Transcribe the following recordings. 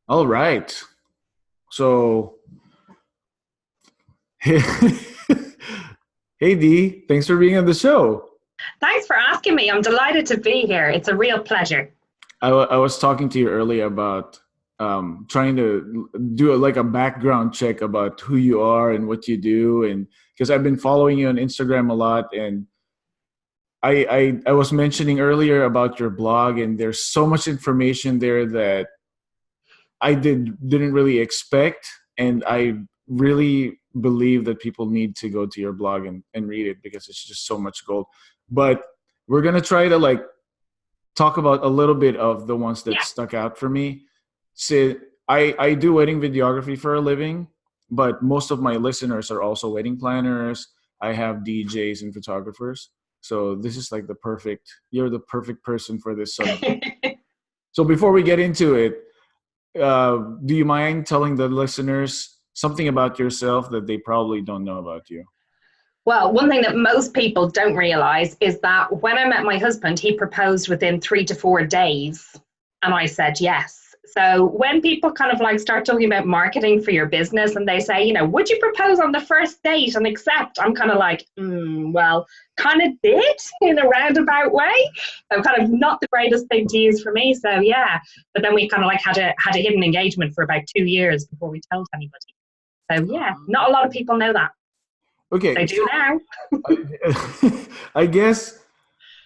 All right. So, hey, hey Dee, thanks for being on the show. Thanks for asking me. I'm delighted to be here. It's a real pleasure. I was talking to you earlier about trying to do like a background check about who you are and what you do, and because I've been following you on Instagram a lot, and I was mentioning earlier about your blog, and there's so much information there that I didn't really expect, and I really believe that people need to go to your blog and read it because it's just so much gold. But we're gonna try to like talk about a little bit of the ones that Yeah. stuck out for me. So I do wedding videography for a living, but most of my listeners are also wedding planners. I have DJs and photographers. So this is like you're the perfect person for this subject. So before we get into it, do you mind telling the listeners something about yourself that they probably don't know about you? Well, one thing that most people don't realize is that when I met my husband, he proposed within 3 to 4 days, and I said yes. So when people kind of like start talking about marketing for your business and they say, would you propose on the first date and accept? I'm kind of like, well, kind of did in a roundabout way. So kind of not the greatest thing to use for me. So yeah, but then we kind of like had a hidden engagement for about 2 years before we told anybody. So yeah, not a lot of people know that. They Okay, do so now. I guess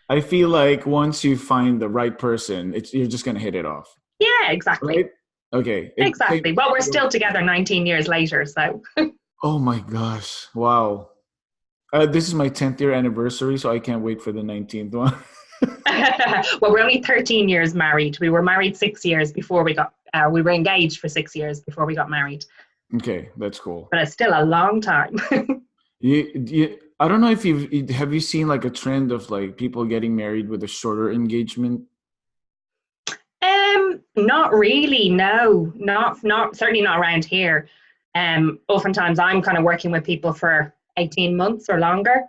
I feel like once you find the right person, you're just gonna hit it off, Yeah, exactly. right? Okay. Exactly. Well, we're still together 19 years later. So, Oh my gosh! Wow. This is my 10th year anniversary, so I can't wait for the 19th one. well, we're only 13 years married. We were married 6 years before we were engaged for 6 years before we got married. Okay, that's cool. But it's still a long time. I don't know if have you seen like a trend of like people getting married with a shorter engagement? Not really. No, not certainly not around here. Oftentimes I'm kind of working with people for 18 months or longer.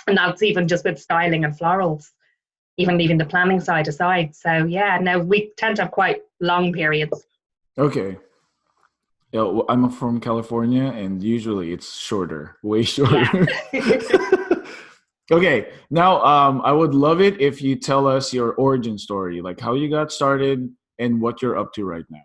And that's even just with styling and florals, even leaving the planning side aside. So yeah, no, we tend to have quite long periods. Okay. Yeah, well, I'm from California, and usually it's shorter, way Yeah. shorter. Okay, now I would love it if you tell us your origin story, like how you got started and what you're up to right now.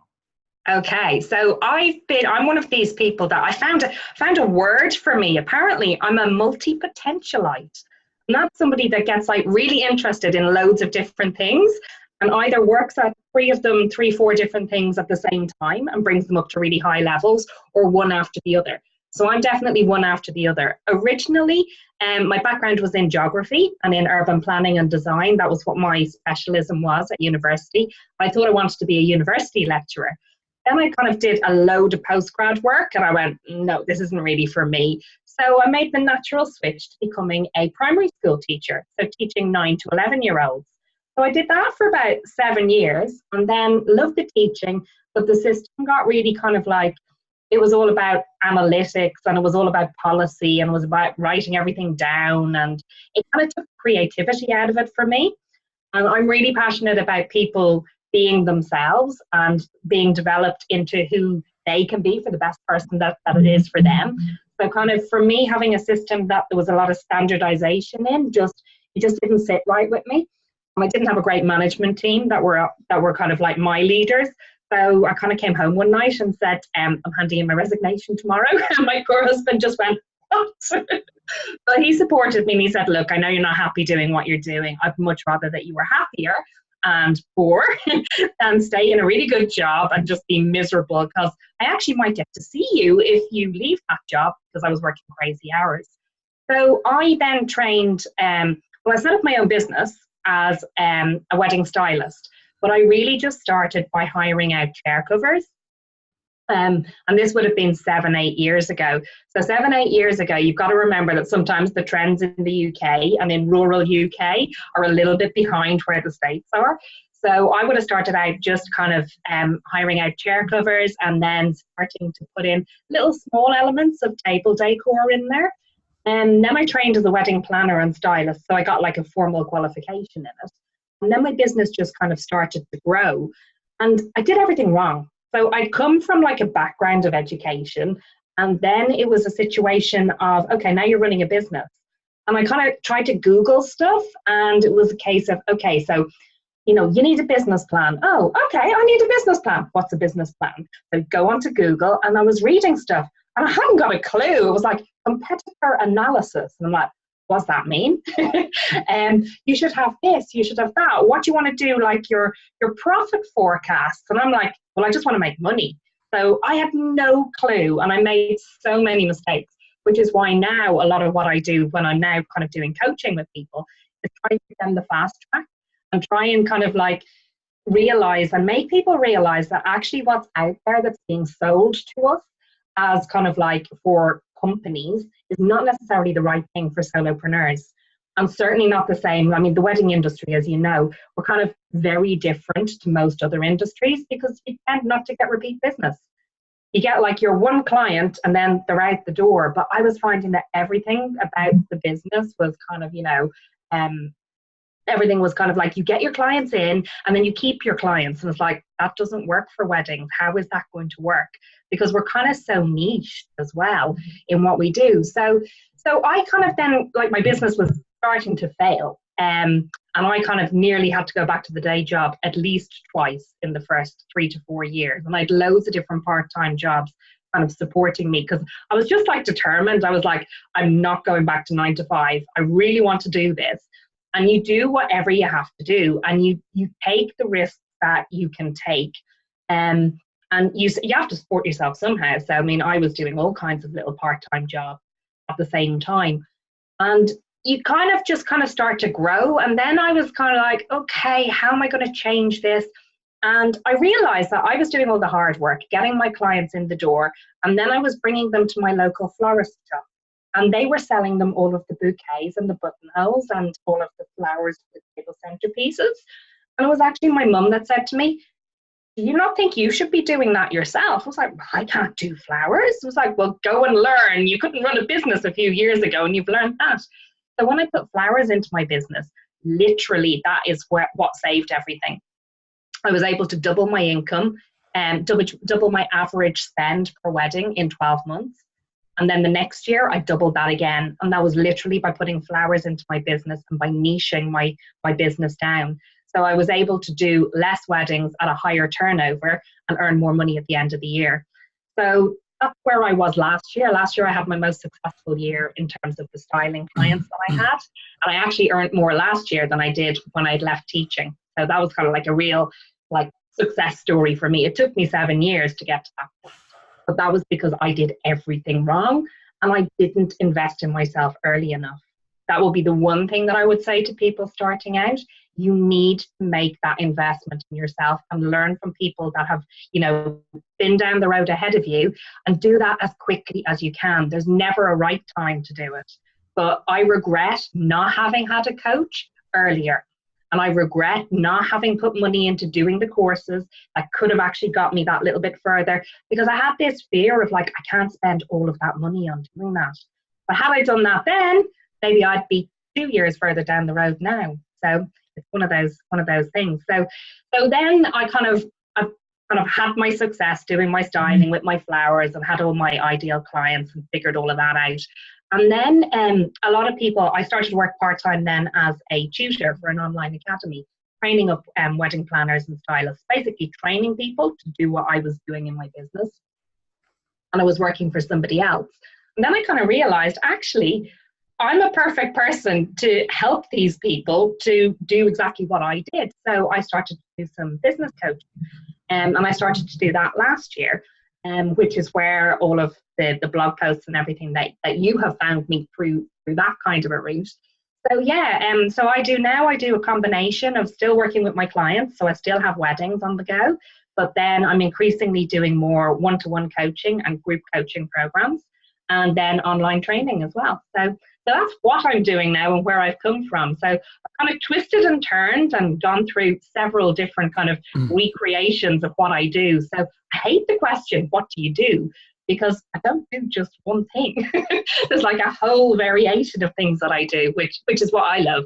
Okay, so I'm one of these people that I found a word for me. Apparently, I'm a multi-potentialite. I'm not somebody that gets like really interested in loads of different things and either works at three of them, three, four different things at the same time and brings them up to really high levels, or one after the other. So I'm definitely one after the other. Originally, my background was in geography and in urban planning and design. That was what my specialism was at university. I thought I wanted to be a university lecturer. Then I kind of did a load of postgrad work and I went, no, this isn't really for me. So I made the natural switch to becoming a primary school teacher, so teaching 9 to 11-year-olds. So I did that for about 7 years and then loved the teaching, but the system got really kind of like, it was all about analytics and it was all about policy and it was about writing everything down and it kind of took creativity out of it for me. And I'm really passionate about people being themselves and being developed into who they can be for the best person that it is for them. So kind of for me, having a system that there was a lot of standardization in, it just didn't sit right with me. I didn't have a great management team that were kind of like my leaders. So I kind of came home one night and said, I'm handing in my resignation tomorrow. And my poor husband just went, what? But he supported me and he said, look, I know you're not happy doing what you're doing. I'd much rather that you were happier and poor than stay in a really good job and just be miserable because I actually might get to see you if you leave that job because I was working crazy hours. So I then trained, I set up my own business as a wedding stylist, but I really just started by hiring out chair covers. And this would have been 7, 8 years ago. So 7, 8 years ago, you've got to remember that sometimes the trends in the UK and in rural UK are a little bit behind where the States are. So I would have started out just kind of hiring out chair covers and then starting to put in little small elements of table decor in there. And then I trained as a wedding planner and stylist. So I got like a formal qualification in it. And then my business just kind of started to grow. And I did everything wrong. So I'd come from like a background of education, and then it was a situation of, okay, now you're running a business. And I kind of tried to Google stuff, and it was a case of, okay, so you need a business plan. Oh, okay, I need a business plan. What's a business plan? So go onto Google, and I was reading stuff, and I hadn't got a clue. It was like competitor analysis. And I'm like, what's that mean? You should have this, you should have that. What do you want to do, like your profit forecasts? And I'm like, well, I just want to make money. So I had no clue, and I made so many mistakes, which is why now a lot of what I do when I'm now kind of doing coaching with people is trying to get them the fast track and try and kind of like realize and make people realize that actually what's out there that's being sold to us as kind of like for companies is not necessarily the right thing for solopreneurs, and certainly not the same. I mean, the wedding industry, as you know, we're kind of very different to most other industries because you tend not to get repeat business. You get like your one client and then they're out the door. But I was finding that everything about the business was kind of, everything was kind of like you get your clients in and then you keep your clients. And it's like, that doesn't work for weddings. How is that going to work? Because we're kind of so niche as well in what we do. So I kind of then, like, my business was starting to fail. And I kind of nearly had to go back to the day job at least twice in the first 3 to 4 years. And I had loads of different part-time jobs kind of supporting me because I was just like determined. I was like, I'm not going back to 9 to 5. I really want to do this. And you do whatever you have to do, and you take the risks that you can take. And you have to support yourself somehow. So, I mean, I was doing all kinds of little part-time jobs at the same time. And you kind of start to grow. And then I was kind of like, okay, how am I going to change this? And I realized that I was doing all the hard work, getting my clients in the door. And then I was bringing them to my local florist shop. And they were selling them all of the bouquets and the buttonholes and all of the flowers for the table centerpieces. And it was actually my mum that said to me, do you not think you should be doing that yourself? I was like, well, I can't do flowers. It was like, well, go and learn. You couldn't run a business a few years ago and you've learned that. So when I put flowers into my business, literally that is what saved everything. I was able to double my income and double my average spend per wedding in 12 months. And then the next year, I doubled that again. And that was literally by putting flowers into my business and by niching my business down. So I was able to do less weddings at a higher turnover and earn more money at the end of the year. So that's where I was last year. Last year, I had my most successful year in terms of the styling clients that I had. And I actually earned more last year than I did when I'd left teaching. So that was kind of like a real success story for me. It took me 7 years to get to that point. But that was because I did everything wrong and I didn't invest in myself early enough. That will be the one thing that I would say to people starting out. You need to make that investment in yourself and learn from people that have, been down the road ahead of you, and do that as quickly as you can. There's never a right time to do it. But I regret not having had a coach earlier. And I regret not having put money into doing the courses that could have actually got me that little bit further, because I had this fear of I can't spend all of that money on doing that. But had I done that then, maybe I'd be 2 years further down the road now. So it's one of those things. So then I've kind of had my success doing my styling with my flowers and had all my ideal clients and figured all of that out. And then a lot of people, I started to work part-time then as a tutor for an online academy, training up wedding planners and stylists, basically training people to do what I was doing in my business. And I was working for somebody else. And then I kind of realized, actually, I'm a perfect person to help these people to do exactly what I did. So I started to do some business coaching. And I started to do that last year. Which is where all of the blog posts and everything that you have found me through that kind of a route. So yeah, so I do a combination of still working with my clients, so I still have weddings on the go, but then I'm increasingly doing more one-to-one coaching and group coaching programs, and then online training as well. So that's what I'm doing now and where I've come from. So I've kind of twisted and turned and gone through several different kind of recreations of what I do. So I hate the question, what do you do? Because I don't do just one thing. There's like a whole variation of things that I do, which is what I love.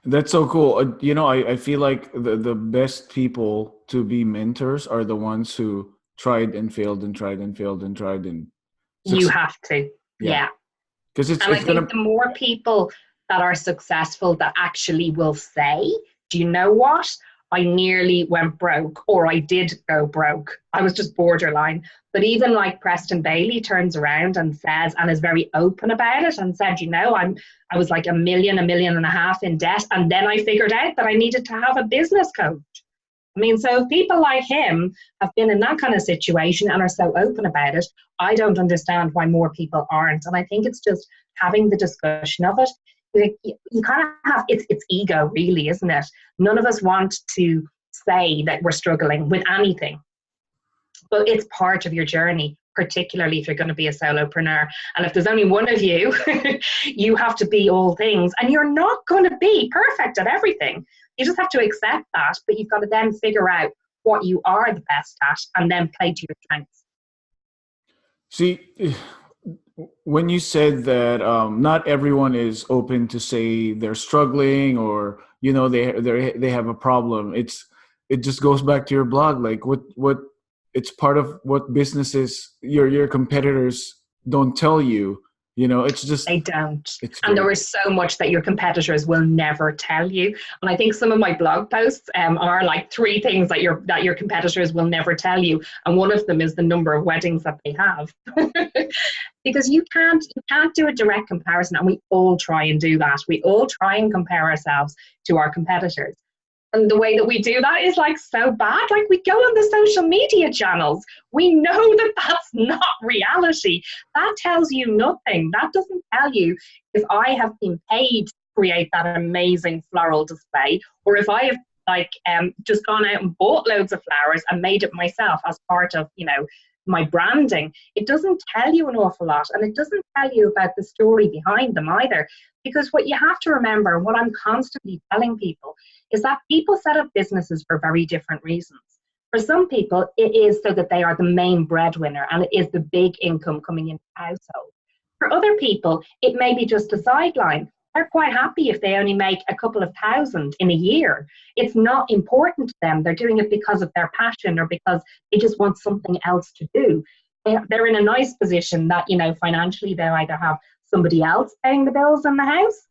That's so cool. I feel like the best people to be mentors are the ones who tried and failed and tried and failed and tried and You succeed. have to. Yeah, Yeah. because it's And I it's think gonna. the more people that are successful that actually will say, do you know what? I nearly went broke, or I did go broke. I was just borderline. But even like Preston Bailey turns around and says, and is very open about it and said, I was like a million and a half in debt. And then I figured out that I needed to have a business coach. I mean, so if people like him have been in that kind of situation and are so open about it, I don't understand why more people aren't. And I think it's just having the discussion of it. You kind of have it's ego, really, isn't it? None of us want to say that we're struggling with anything, but it's part of your journey, particularly if you're going to be a solopreneur. And if there's only one of you, you have to be all things, and you're not going to be perfect at everything. You just have to accept that, but you've got to then figure out what you are the best at and then play to your strengths. See, when you said that not everyone is open to say they're struggling, or they have a problem, it just goes back to your blog. Like what it's part of what businesses your competitors don't tell you. It's just They don't. it's And there great. is so much that your competitors will never tell you. And I think some of my blog posts are like three things that your competitors will never tell you. And one of them is the number of weddings that they have. Because you can't do a direct comparison. And we all try and do that. We all try and compare ourselves to our competitors. And the way that we do that is like so bad. Like we go on the social media channels. We know that that's not reality. That tells you nothing. That doesn't tell you if I have been paid to create that amazing floral display, or if I have just gone out and bought loads of flowers and made it myself as part of my branding. It doesn't tell you an awful lot, and it doesn't tell you about the story behind them either. Because what you have to remember, and what I'm constantly telling people, is that people set up businesses for very different reasons. For some people, it is so that they are the main breadwinner and it is the big income coming into the household. For other people, it may be just a sideline. They're quite happy if they only make a couple of thousand in a year. It's not important to them. They're doing it because of their passion or because they just want something else to do. They're in a nice position that, financially, they either have somebody else paying the bills in the house,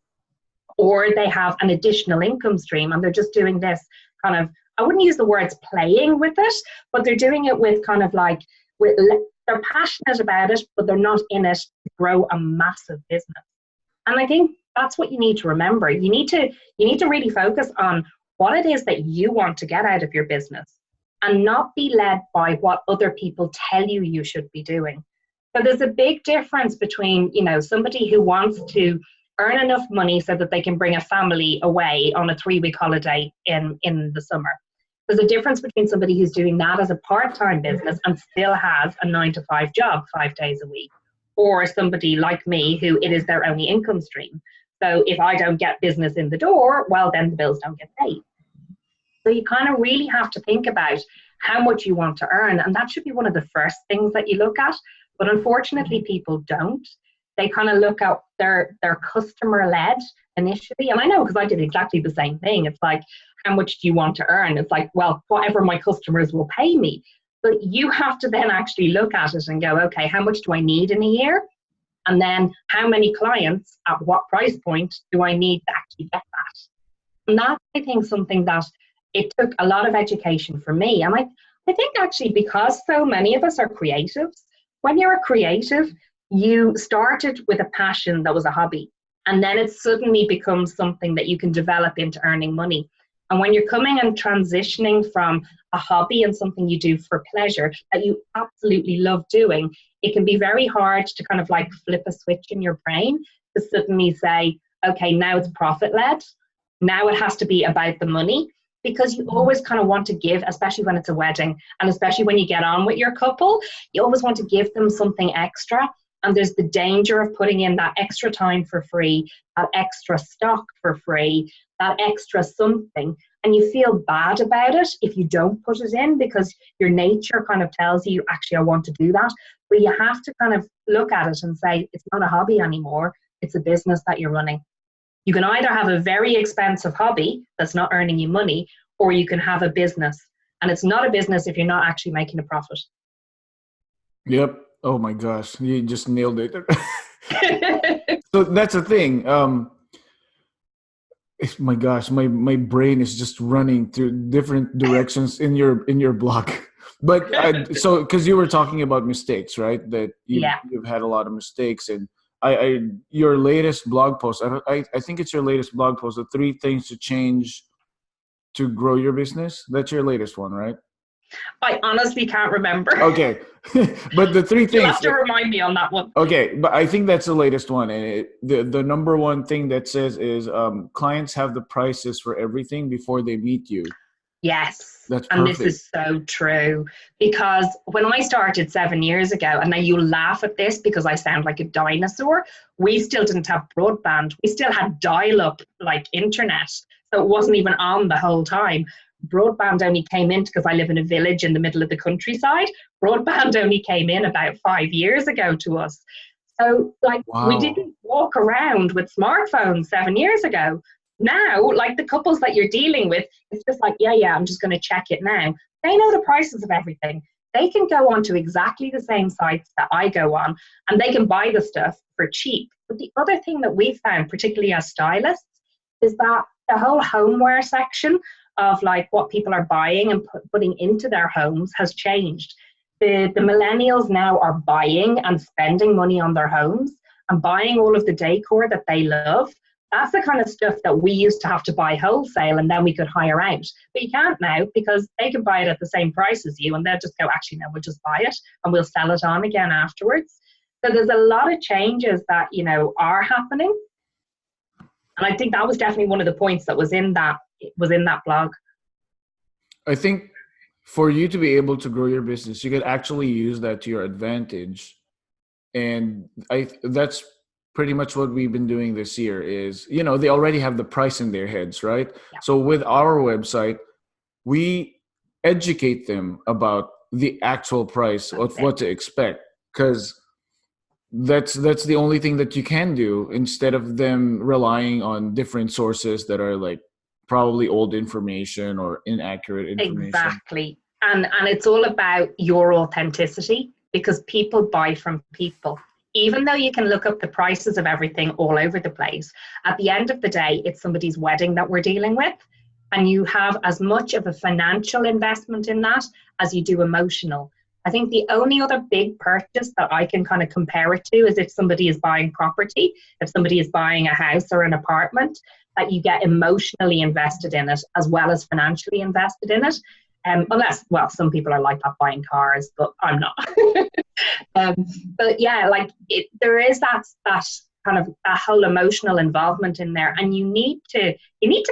or they have an additional income stream and they're just doing this kind of, I wouldn't use the words playing with it, but they're doing it with kind of like, they're passionate about it, but they're not in it to grow a massive business. And I think that's what you need to remember. You need to really focus on what it is that you want to get out of your business and not be led by what other people tell you you should be doing. So there's a big difference between, somebody who wants to earn enough money so that they can bring a family away on a 3-week holiday in the summer. There's a difference between somebody who's doing that as a part-time business and still has a 9 to 5 job 5 days a week, or somebody like me who it is their only income stream. So if I don't get business in the door, well, then the bills don't get paid. So you kind of really have to think about how much you want to earn. And that should be one of the first things that you look at. But unfortunately, people don't. They kind of look at their customer led initially. And I know, because I did exactly the same thing. It's like, how much do you want to earn? It's like, well, whatever my customers will pay me. But you have to then actually look at it and go, okay, how much do I need in a year? And then how many clients at what price point do I need to actually get that? And that's, I think, something that it took a lot of education for me. And I think actually, because so many of us are creatives, when you're a creative, you started with a passion that was a hobby. And then it suddenly becomes something that you can develop into earning money. And when you're coming and transitioning from a hobby and something you do for pleasure that you absolutely love doing, it can be very hard to kind of like flip a switch in your brain to suddenly say, okay, now it's profit led. Now it has to be about the money, because you always kind of want to give, especially when it's a wedding and especially when you get on with your couple, you always want to give them something extra. And there's the danger of putting in that extra time for free, that extra stock for free, that extra something. And you feel bad about it if you don't put it in, because your nature kind of tells you, actually, I want to do that. But you have to kind of look at it and say, it's not a hobby anymore. It's a business that you're running. You can either have a very expensive hobby that's not earning you money, or you can have a business. And it's not a business if you're not actually making a profit. Yep. Oh my gosh, you just nailed it. So that's the thing. My gosh, my brain is just running through different directions in your blog. But so because you were talking about mistakes, right? That Yeah. you've had a lot of mistakes, and I your latest blog post. I think it's your latest blog post. The 3 things to change to grow your business. That's your latest one, right? I honestly can't remember. Okay, but the 3 You'll things. have to remind me on that one. Okay, but I think that's the latest one, and the number one thing that says is clients have the prices for everything before they meet you. Yes. That's And this perfect. is so true, because when I started 7 years ago, and now you laugh at this because I sound like a dinosaur, we still didn't have broadband. We still had dial-up like internet. So it wasn't even on the whole time. Broadband only came in because I live in a village in the middle of the countryside. Broadband only came in about 5 years ago to us. So like we Wow. didn't walk around with smartphones 7 years ago. Now, like the couples that you're dealing with, it's just like, yeah, I'm just going to check it now. They know the prices of everything. They can go on to exactly the same sites that I go on, and they can buy the stuff for cheap. But the other thing that we found, particularly as stylists, is that the whole homeware section of like what people are buying and putting into their homes has changed. The millennials now are buying and spending money on their homes and buying all of the decor that they love. That's the kind of stuff that we used to have to buy wholesale and then we could hire out. But you can't now because they can buy it at the same price as you and they'll just go, actually, no, we'll just buy it and we'll sell it on again afterwards. So there's a lot of changes that, are happening. And I think that was definitely one of the points that was in that blog. I think for you to be able to grow your business, you could actually use that to your advantage. And that's pretty much what we've been doing this year is, they already have the price in their heads, right? Yeah, So with our website, we educate them about the actual price that's of it. what to expect, because that's the only thing that you can do instead of them relying on different sources that are like probably old information or inaccurate information. Exactly. And it's all about your authenticity because people buy from people. Even though you can look up the prices of everything all over the place, at the end of the day, it's somebody's wedding that we're dealing with. And you have as much of a financial investment in that as you do emotional. I think the only other big purchase that I can kind of compare it to is if somebody is buying property, if somebody is buying a house or an apartment, that you get emotionally invested in it as well as financially invested in it. Unless, well, some people are like that buying cars, but I'm not. um, but yeah, like there is that kind of a whole emotional involvement in there, and you need to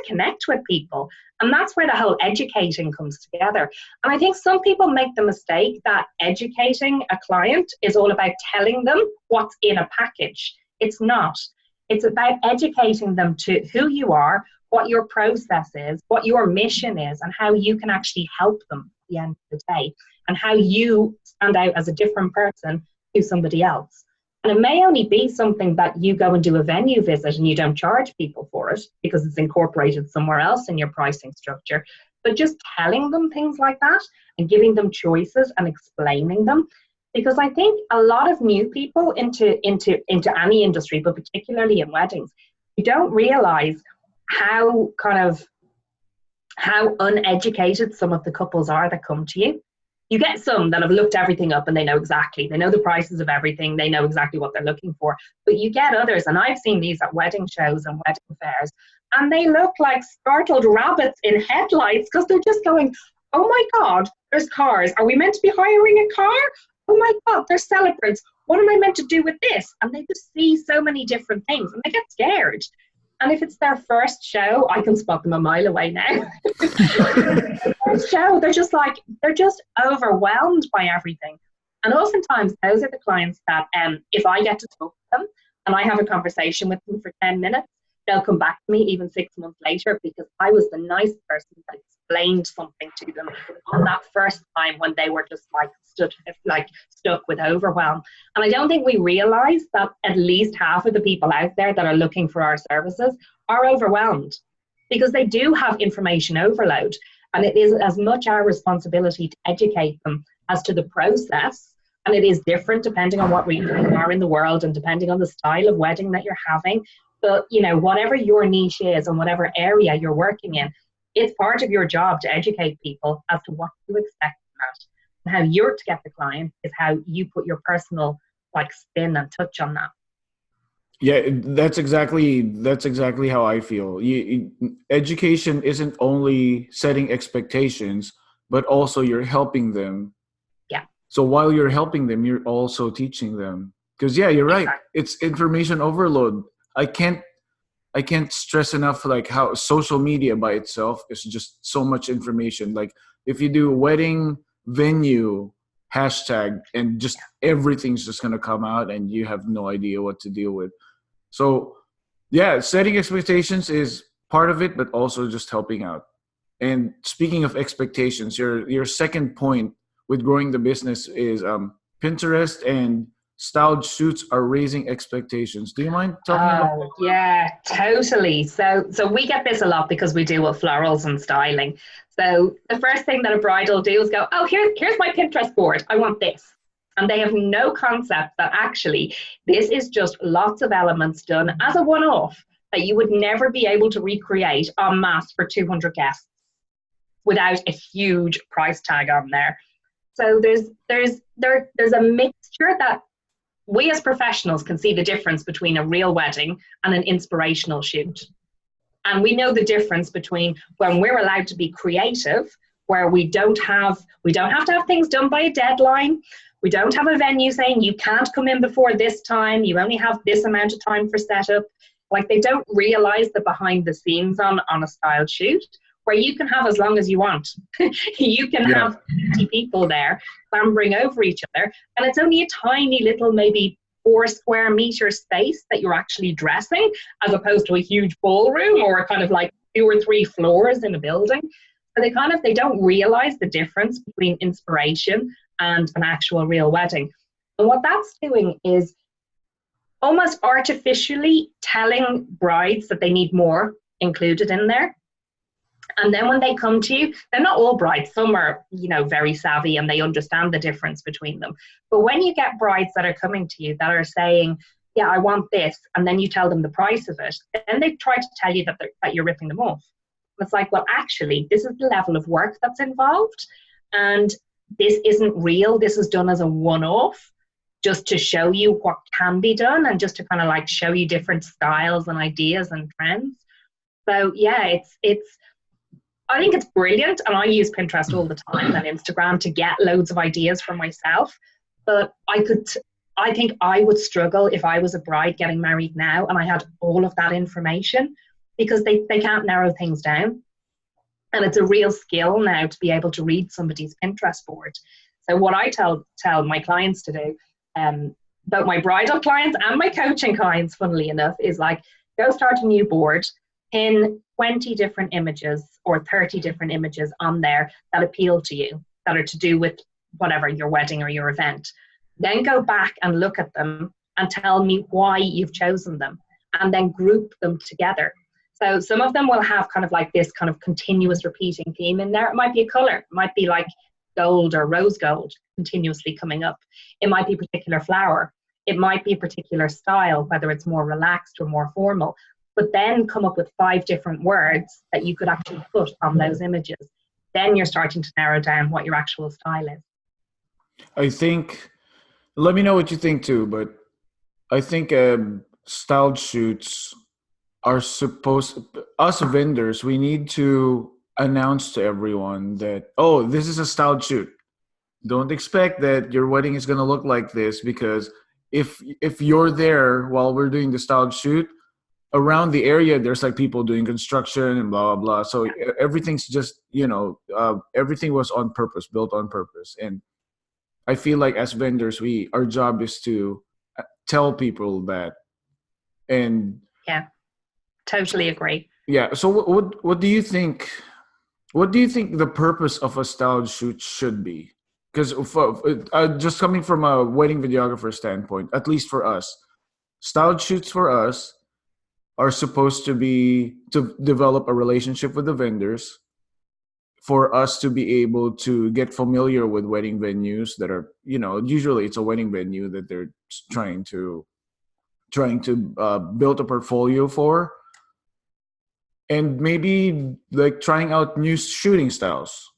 connect with people, and that's where the whole educating comes together. And I think some people make the mistake that educating a client is all about telling them what's in a package. It's not. It's about educating them to who you are, what your process is, what your mission is, and how you can actually help them at the end of the day, and how you stand out as a different person to somebody else. And it may only be something that you go and do a venue visit and you don't charge people for it because it's incorporated somewhere else in your pricing structure. But just telling them things like that and giving them choices and explaining them. Because I think a lot of new people into any industry, but particularly in weddings, you don't realize how uneducated some of the couples are that come to you. You get some that have looked everything up and they know the prices of everything, they know exactly what they're looking for. But you get others, and I've seen these at wedding shows and wedding fairs, and they look like startled rabbits in headlights because they're just going, oh my God, there's cars. Are we meant to be hiring a car? Oh my God, there's celebrants. What am I meant to do with this? And they just see so many different things and they get scared. And if it's their first show, I can spot them a mile away now. First show, they're just overwhelmed by everything. And oftentimes, those are the clients that, if I get to talk to them and I have a conversation with them for 10 minutes, they'll come back to me even 6 months later because I was the nice person that explained something to them on that first time when they were just like stuck with overwhelm. And I don't think we realize that at least half of the people out there that are looking for our services are overwhelmed because they do have information overload. And it is as much our responsibility to educate them as to the process. And it is different depending on what region you are in the world and depending on the style of wedding that you're having. But, you know, whatever your niche is and whatever area you're working in, it's part of your job to educate people as to what to expect from that. And how you're to get the client is how you put your personal like spin and touch on that. Yeah, that's exactly how I feel. Education isn't only setting expectations, but also you're helping them. Yeah. So while you're helping them, you're also teaching them. Because yeah, you're right. Exactly. It's information overload. I can't I can't stress enough like how social media by itself is just so much information. Like if you do wedding venue hashtag and just everything's just gonna come out and you have no idea what to deal with. So yeah, setting expectations is part of it, but also just helping out. And speaking of expectations, your second point with growing the business is Pinterest and styled shoots are raising expectations. Do you mind talking about Oh, yeah, totally. So we get this a lot because we deal with florals and styling. So the first thing that a bride will do is go, oh, here's my Pinterest board. I want this. And they have no concept that actually this is just lots of elements done as a one-off that you would never be able to recreate en masse for 200 guests without a huge price tag on there. So there's a mixture that we as professionals can see the difference between a real wedding and an inspirational shoot. And we know the difference between when we're allowed to be creative, where we don't have to have things done by a deadline. We don't have a venue saying you can't come in before this time, you only have this amount of time for setup. Like they don't realize the behind the scenes on a styled shoot where you can have as long as you want. You can yeah. have 50 people there clambering over each other, and it's only a tiny little, maybe 4 square meter space that you're actually dressing, as opposed to a huge ballroom or a kind of like 2 or 3 floors in a building. So they don't realize the difference between inspiration and an actual real wedding. And what that's doing is almost artificially telling brides that they need more included in there. And then when they come to you, they're not all brides. Some are, very savvy and they understand the difference between them. But when you get brides that are coming to you that are saying, yeah, I want this, and then you tell them the price of it, then they try to tell you that you're ripping them off. It's like, well, actually, this is the level of work that's involved. And this isn't real. This is done as a one-off just to show you what can be done and just to kind of like show you different styles and ideas and trends. So yeah, I think it's brilliant, and I use Pinterest all the time and Instagram to get loads of ideas for myself. But I think I would struggle if I was a bride getting married now and I had all of that information, because they can't narrow things down. And it's a real skill now to be able to read somebody's Pinterest board. So what I tell my clients to do, both my bridal clients and my coaching clients, funnily enough, is like, go start a new board, pin 20 different images or 30 different images on there that appeal to you, that are to do with whatever, your wedding or your event. Then go back and look at them and tell me why you've chosen them, and then group them together. So some of them will have kind of like this kind of continuous repeating theme in there. It might be a color. It might be like gold or rose gold continuously coming up. It might be a particular flower. It might be a particular style, whether it's more relaxed or more formal. But then come up with 5 different words that you could actually put on those images. Then you're starting to narrow down what your actual style is. I think, let me know what you think too, but I think styled shoots are us vendors, we need to announce to everyone that, oh, this is a styled shoot. Don't expect that your wedding is going to look like this, because if you're there while we're doing the styled shoot, around the area there's like people doing construction and blah blah blah. So everything's just everything was on purpose, built on purpose. And I feel like as vendors, our job is to tell people that. And yeah, totally agree. Yeah. So what do you think? What do you think the purpose of a styled shoot should be? Because just coming from a wedding videographer standpoint, at least for us, styled shoots for us are supposed to be to develop a relationship with the vendors, for us to be able to get familiar with wedding venues that are, usually it's a wedding venue that they're trying to build a portfolio for, and maybe like trying out new shooting styles.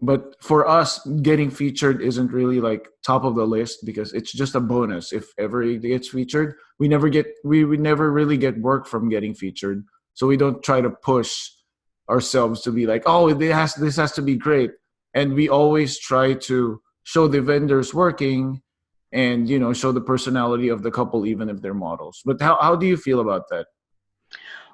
But for us, getting featured isn't really like top of the list, because it's just a bonus if ever it gets featured. We never really get work from getting featured, so we don't try to push ourselves to be like, oh, this has to be great. And we always try to show the vendors working, and show the personality of the couple, even if they're models. But how do you feel about that?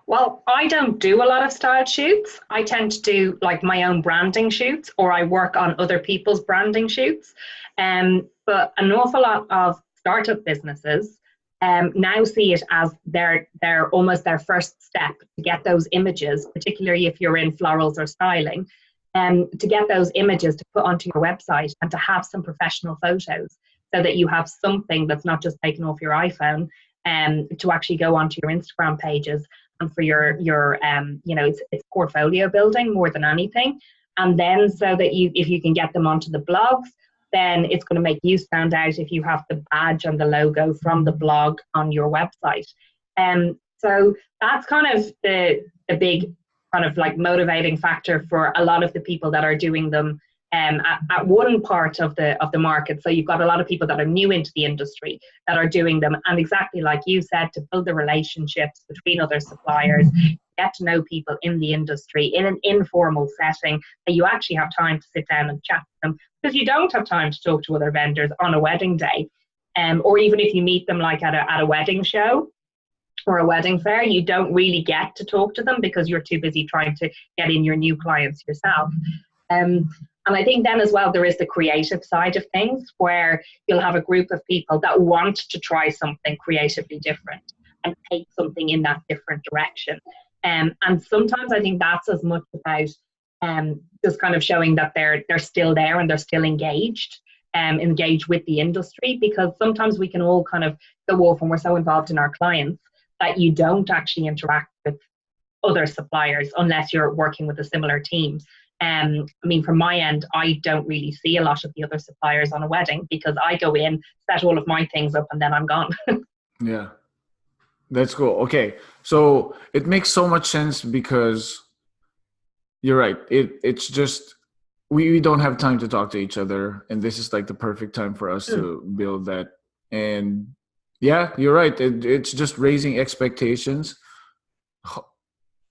Well, I don't do a lot of style shoots. I tend to do like my own branding shoots, or I work on other people's branding shoots. But an awful lot of startup businesses now see it as their almost their first step to get those images, particularly if you're in florals or styling, to get those images to put onto your website and to have some professional photos, so that you have something that's not just taken off your iPhone, to actually go onto your Instagram pages, and for your it's portfolio building more than anything. And then so that if you can get them onto the blogs, then it's going to make you stand out if you have the badge and the logo from the blog on your website. So that's kind of the big kind of like motivating factor for a lot of the people that are doing them at one part of the market. So you've got a lot of people that are new into the industry that are doing them, and exactly like you said, to build the relationships between other suppliers, get to know people in the industry in an informal setting, that you actually have time to sit down and chat to them, because you don't have time to talk to other vendors on a wedding day, or even if you meet them like at a wedding show or a wedding fair, you don't really get to talk to them because you're too busy trying to get in your new clients yourself. And I think then as well, there is the creative side of things, where you'll have a group of people that want to try something creatively different and take something in that different direction. And sometimes I think that's as much about just kind of showing that they're still there and they're still engaged with the industry, because sometimes we can all kind of go off and we're so involved in our clients that you don't actually interact with other suppliers unless you're working with a similar team. I mean, from my end, I don't really see a lot of the other suppliers on a wedding, because I go in, set all of my things up, and then I'm gone. Yeah, that's cool. Okay, so it makes so much sense, because you're right. It's just we don't have time to talk to each other, and this is like the perfect time for us to build that. And yeah, you're right. It's just raising expectations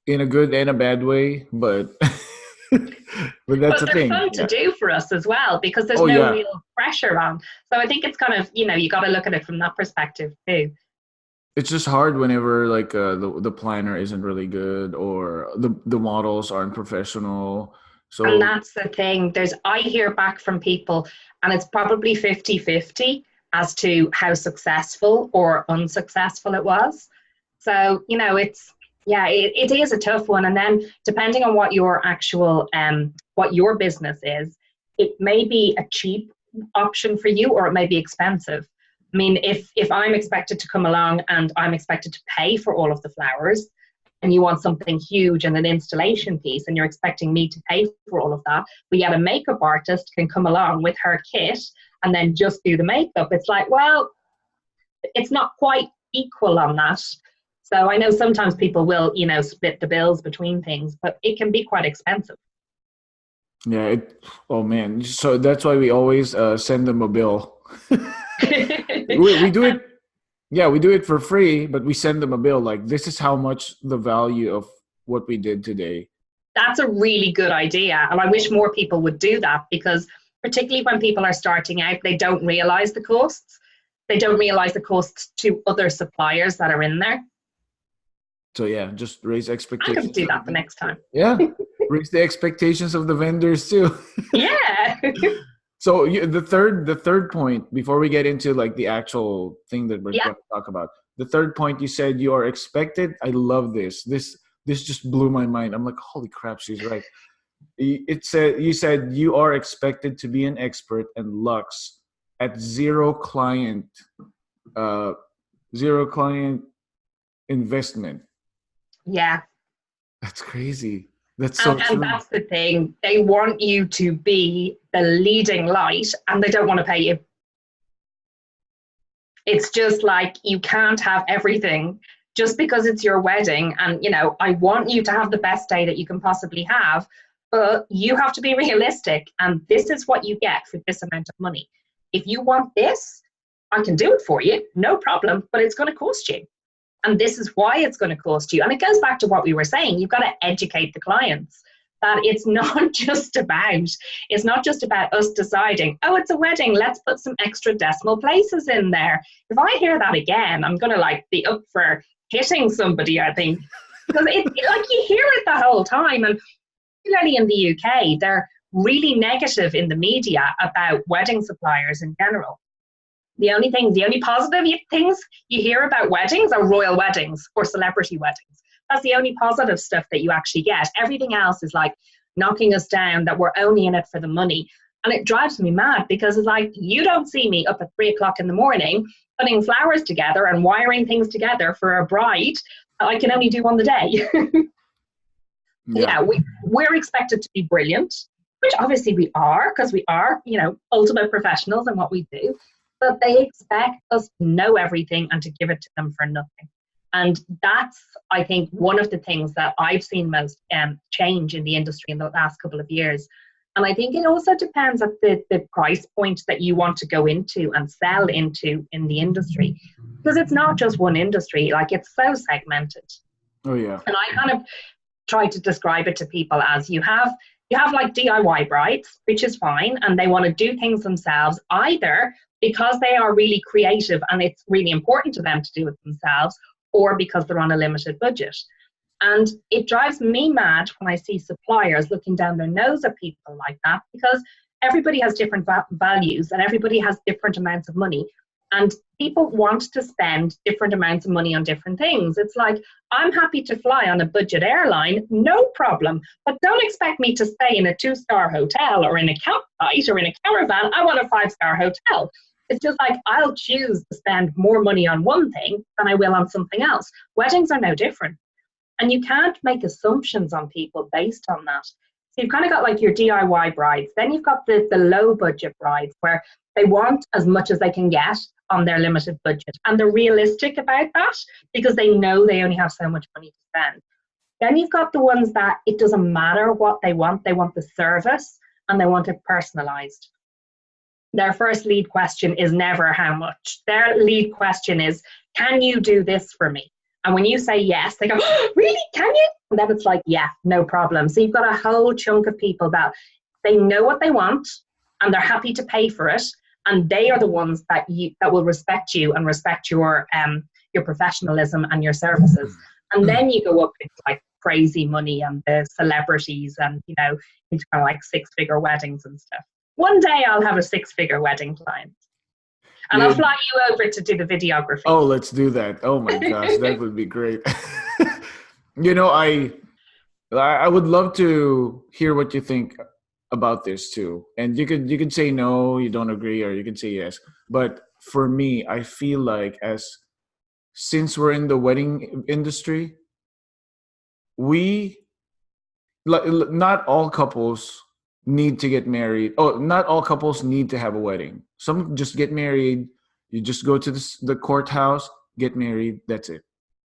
in a good and a bad way, but but that's the they're thing. fun to do for us as well, because there's no real pressure on. So I think it's kind of, you got to look at it from that perspective too. It's just hard whenever like the planner isn't really good, or the models aren't professional. So, and that's the thing. I hear back from people, and it's probably 50-50 as to how successful or unsuccessful it was. So, it is a tough one. And then depending on what your actual, what your business is, it may be a cheap option for you, or it may be expensive. I mean, if I'm expected to come along and I'm expected to pay for all of the flowers, and you want something huge and an installation piece, and you're expecting me to pay for all of that, but yet a makeup artist can come along with her kit and then just do the makeup, it's like, well, it's not quite equal on that. So I know sometimes people will, split the bills between things, but it can be quite expensive. Yeah. Oh man. So that's why we always send them a bill. we do it. Yeah, we do it for free, but we send them a bill. Like, this is how much the value of what we did today. That's a really good idea. And I wish more people would do that, because particularly when people are starting out, they don't realize the costs. They don't realize the costs to other suppliers that are in there. So yeah, just raise expectations. I could do that the next time. Yeah, raise the expectations of the vendors too. Yeah. So the third point, before we get into like the actual thing that we're going to talk about, the third point, you said you are expected. I love this. This just blew my mind. I'm like, holy crap, she's right. It said you said you are expected to be an expert and lux at uh, zero client investment. Yeah. That's crazy. That's so And true. that's the thing. They want you to be the leading light and they don't want to pay you. It's just like you can't have everything just because it's your wedding. And, you know, I want you to have the best day that you can possibly have, but you have to be realistic. And this is what you get for this amount of money. If you want this, I can do it for you, no problem, but it's going to cost you. And this is why it's going to cost you. And it goes back to what we were saying. You've got to educate the clients that it's not just about us deciding, oh, it's a wedding, let's put some extra decimal places in there. If I hear that again, I'm going to like be up for hitting somebody, I think, because it like you hear it the whole time. And particularly in the UK, they're really negative in the media about wedding suppliers in general. The only positive things you hear about weddings are royal weddings or celebrity weddings. That's the only positive stuff that you actually get. Everything else is like knocking us down, that we're only in it for the money. And it drives me mad because it's like, you don't see me up at 3 o'clock in the morning putting flowers together and wiring things together for a bride that I can only do on the day. Yeah. Yeah, we're expected to be brilliant, which obviously we are, because we are, you know, ultimate professionals in what we do. But they expect us to know everything and to give it to them for nothing. And that's, I think, one of the things that I've seen most change in the industry in the last couple of years. And I think it also depends at the price point that you want to go into and sell into in the industry. Because it's not just one industry, like it's so segmented. Oh yeah. And I kind of try to describe it to people as you have like DIY brides, which is fine, and they want to do things themselves, either because they are really creative and it's really important to them to do it themselves, or because they're on a limited budget. And it drives me mad when I see suppliers looking down their nose at people like that, because everybody has different values and everybody has different amounts of money. And people want to spend different amounts of money on different things. It's like, I'm happy to fly on a budget airline, no problem, but don't expect me to stay in a 2-star hotel or in a campsite or in a caravan. I want a 5-star hotel. It's just like, I'll choose to spend more money on one thing than I will on something else. Weddings are no different. And you can't make assumptions on people based on that. So you've kind of got like your DIY brides. Then you've got the low budget brides where they want as much as they can get on their limited budget. And they're realistic about that because they know they only have so much money to spend. Then you've got the ones that it doesn't matter what they want the service and they want it personalized. Their first lead question is never how much. Their lead question is, can you do this for me? And when you say yes, they go, oh, really? Can you? And then it's like, yeah, no problem. So you've got a whole chunk of people that they know what they want and they're happy to pay for it. And they are the ones that will respect you and respect your professionalism and your services. And then you go up into like crazy money and the celebrities and, you know, into kind of like 6-figure weddings and stuff. One day I'll have a 6-figure wedding client. And I'll fly you over to do the videography. Oh, let's do that. Oh my gosh, that would be great. You know, I would love to hear what you think about this too. And you could say no, you don't agree, or you could say yes. But for me, I feel like since we're in the wedding industry, not all couples need to get married. Oh, not all couples need to have a wedding. Some just get married. You just go to the courthouse, get married. That's it.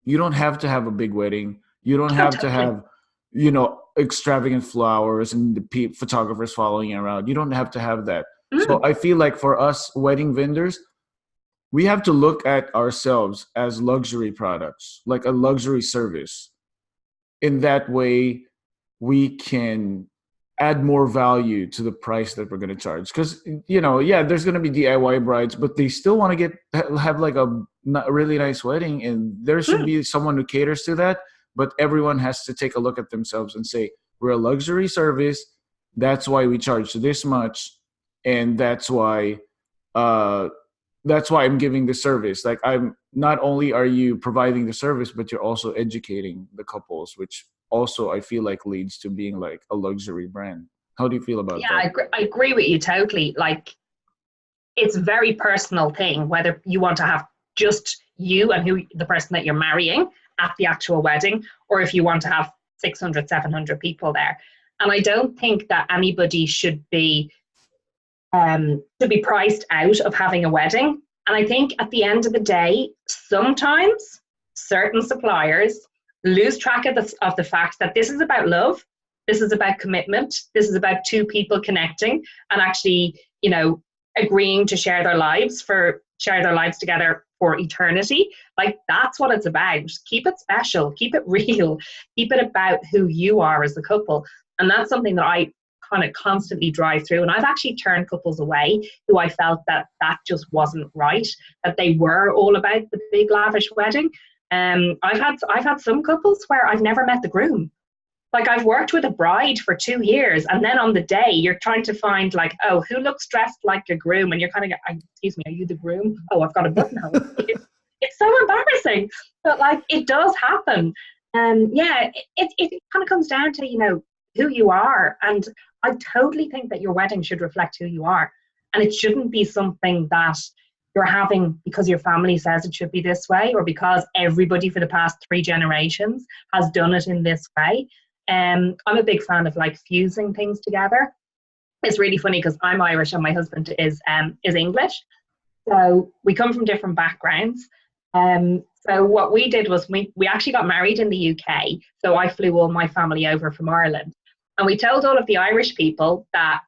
You don't have to have a big wedding. You don't have to have, you know, extravagant flowers and the photographers following you around. You don't have to have that. So I feel like for us wedding vendors, we have to look at ourselves as luxury products, like a luxury service. In that way, we can add more value to the price that we're going to charge. Because, you know, yeah, there's going to be DIY brides, but they still want to have like a really nice wedding, and there should be someone who caters to that. But everyone has to take a look at themselves and say, we're a luxury service. That's why we charge this much. And that's why that's why I'm giving the service. Like, I'm not only are you providing the service, but you're also educating the couples, which also I feel like leads to being like a luxury brand. How do you feel about Yeah, that? I agree with you totally. Like, it's a very personal thing whether you want to have just you and who the person that you're marrying at the actual wedding, or if you want to have 600, 700 people there. And I don't think that anybody should be priced out of having a wedding. And I think at the end of the day, sometimes certain suppliers lose track of the fact that this is about love, this is about commitment, this is about two people connecting and actually, agreeing to share their lives together for eternity. Like, that's what it's about. Keep it special, keep it real, keep it about who you are as a couple. And that's something that I kind of constantly drive through. And I've actually turned couples away who I felt that just wasn't right, that they were all about the big lavish wedding. I've had some couples where I've never met the groom. Like, I've worked with a bride for 2 years, and then on the day you're trying to find, like, oh, who looks dressed like a groom? And you're kind of, excuse me, are you the groom? Oh, I've got a buttonhole. It's so embarrassing, but like, it does happen. Yeah, it kind of comes down to, who you are. And I totally think that your wedding should reflect who you are. And it shouldn't be something that you're having because your family says it should be this way, or because everybody for the past 3 generations has done it in this way. I'm a big fan of like fusing things together. It's really funny because I'm Irish and my husband is English. So we come from different backgrounds. So what we did was we actually got married in the UK. So I flew all my family over from Ireland. And we told all of the Irish people that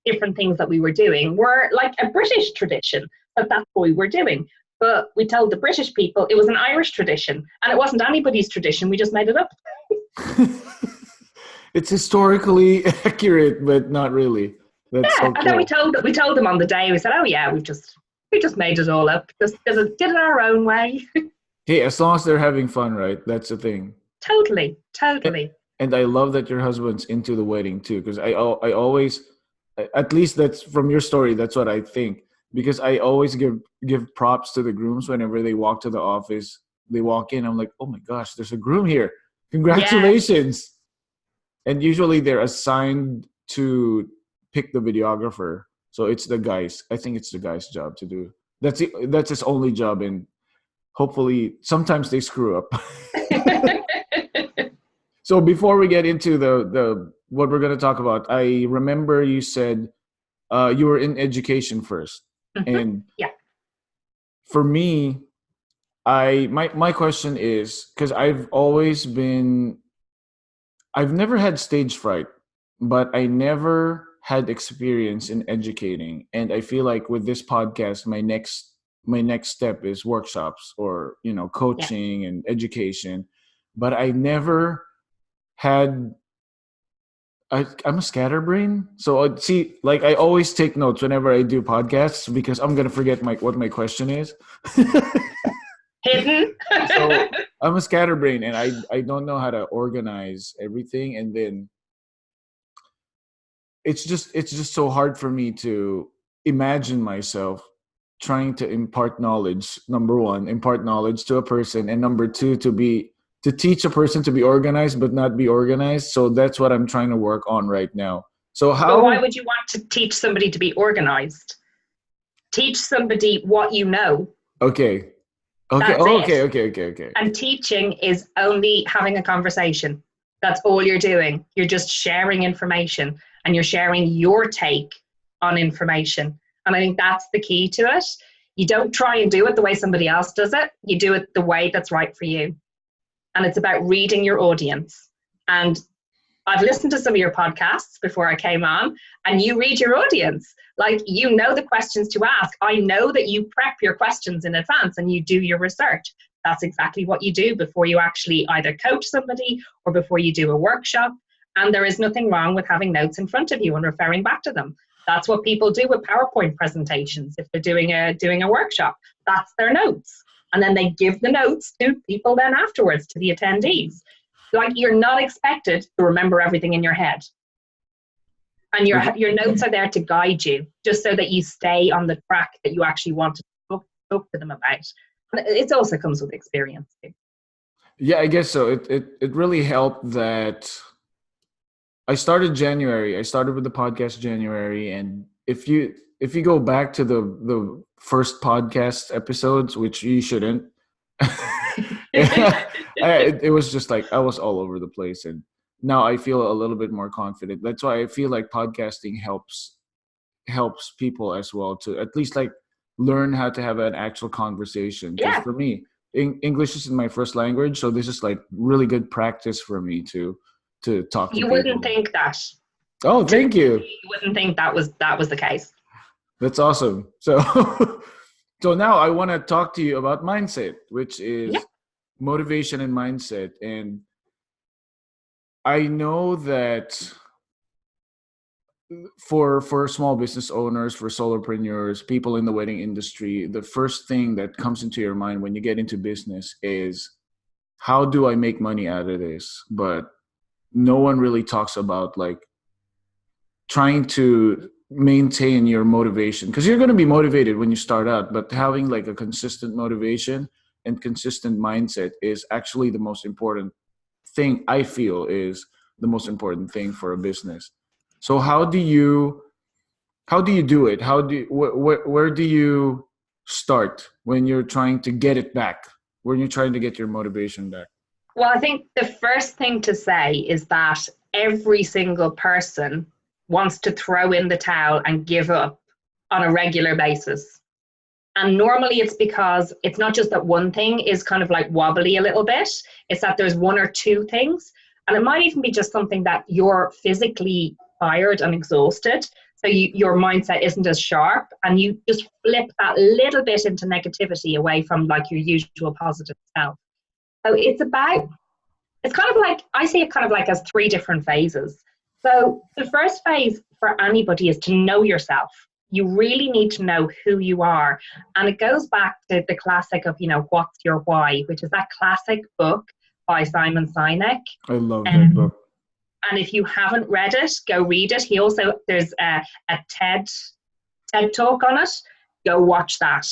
different things that we were doing were like a British tradition, that that's what we were doing. But we told the British people it was an Irish tradition, and it wasn't anybody's tradition. We just made it up. It's historically accurate, but not really. That's Yeah, so and then we cool. told them on the day. We said, "Oh yeah, we just made it all up. Just did it our own way." Hey, as long as they're having fun, right? That's the thing. Totally, A- totally. And I love that your husband's into the wedding too, because I always, at least that's from your story, that's what I think. Because I always give props to the grooms whenever they walk to the office. They walk in, I'm like, oh my gosh, there's a groom here. Yeah, Congratulations. And usually they're assigned to pick the videographer. So it's the guys. I think it's the guy's job to do. That's his only job, and hopefully sometimes they screw up. So before we get into the what we're going to talk about, I remember you said you were in education first, Mhm. and Yeah, for me, my question is, because I've never had stage fright, but I never had experience in educating, and I feel like with this podcast, my next step is workshops, or yeah. coaching and education, but I never had. I'm a scatterbrain, so see, like, I always take notes whenever I do podcasts because I'm gonna forget what my question is. Hidden. So I'm a scatterbrain, and I don't know how to organize everything, and then it's just so hard for me to imagine myself trying to impart knowledge. Number one, impart knowledge to a person, and number two, to teach a person to be organized but not be organized. So that's what I'm trying to work on right now. So But why how? would you want to teach somebody to be organized? Teach somebody what you know. Okay. Okay. That's Oh, it. okay. Okay. Okay. Okay. And teaching is only having a conversation. That's all you're doing. You're just sharing information, and you're sharing your take on information. And I think that's the key to it. You don't try and do it the way somebody else does it. You do it the way that's right for you. And it's about reading your audience. And I've listened to some of your podcasts before I came on, and you read your audience. Like, you know the questions to ask. I know that you prep your questions in advance and you do your research. That's exactly what you do before you actually either coach somebody or before you do a workshop. And there is nothing wrong with having notes in front of you and referring back to them. That's what people do with PowerPoint presentations. If they're doing a workshop, that's their notes. And then they give the notes to people then afterwards, to the attendees. Like, you're not expected to remember everything in your head, and your Okay. notes are there to guide you, just so that you stay on the track that you actually want to talk talk to them about. And it also comes with experience too. Yeah, I guess so. It really helped that I started January. I started with the podcast January, and if you go back to the first podcast episodes, which you shouldn't, it was just like I was all over the place, and now I feel a little bit more confident. That's why I feel like podcasting helps people as well to at least like learn how to have an actual conversation. Because Yeah, for me, English isn't my first language, so this is like really good practice for me to talk to you wouldn't people. think that. Oh, thank you. You wouldn't think that was the case. That's awesome. So so now I want to talk to you about mindset, which Yeah. is motivation and mindset. And I know that for small business owners, for solopreneurs, people in the wedding industry, the first thing that comes into your mind when you get into business is how do I make money out of this? But no one really talks about like trying to maintain your motivation, because you're going to be motivated when you start out, but having like a consistent motivation and consistent mindset is actually the most important thing. I feel is the most important thing for a business. So how do you do it? How do where do you start when you're trying to get it back, when you're trying to get your motivation back? Well, I think the first thing to say is that every single person wants to throw in the towel and give up on a regular basis. And normally it's because it's not just that one thing is kind of like wobbly a little bit, it's that there's one or two things. And it might even be just something that you're physically tired and exhausted. So your mindset isn't as sharp, and you just flip that little bit into negativity away from like your usual positive self. So it's kind of like, I see it kind of like as three different phases. So the first phase for anybody is to know yourself. You really need to know who you are. And it goes back to the classic of, what's your why, which is that classic book by Simon Sinek. I love that book. And if you haven't read it, go read it. There's a TED talk on it. Go watch that.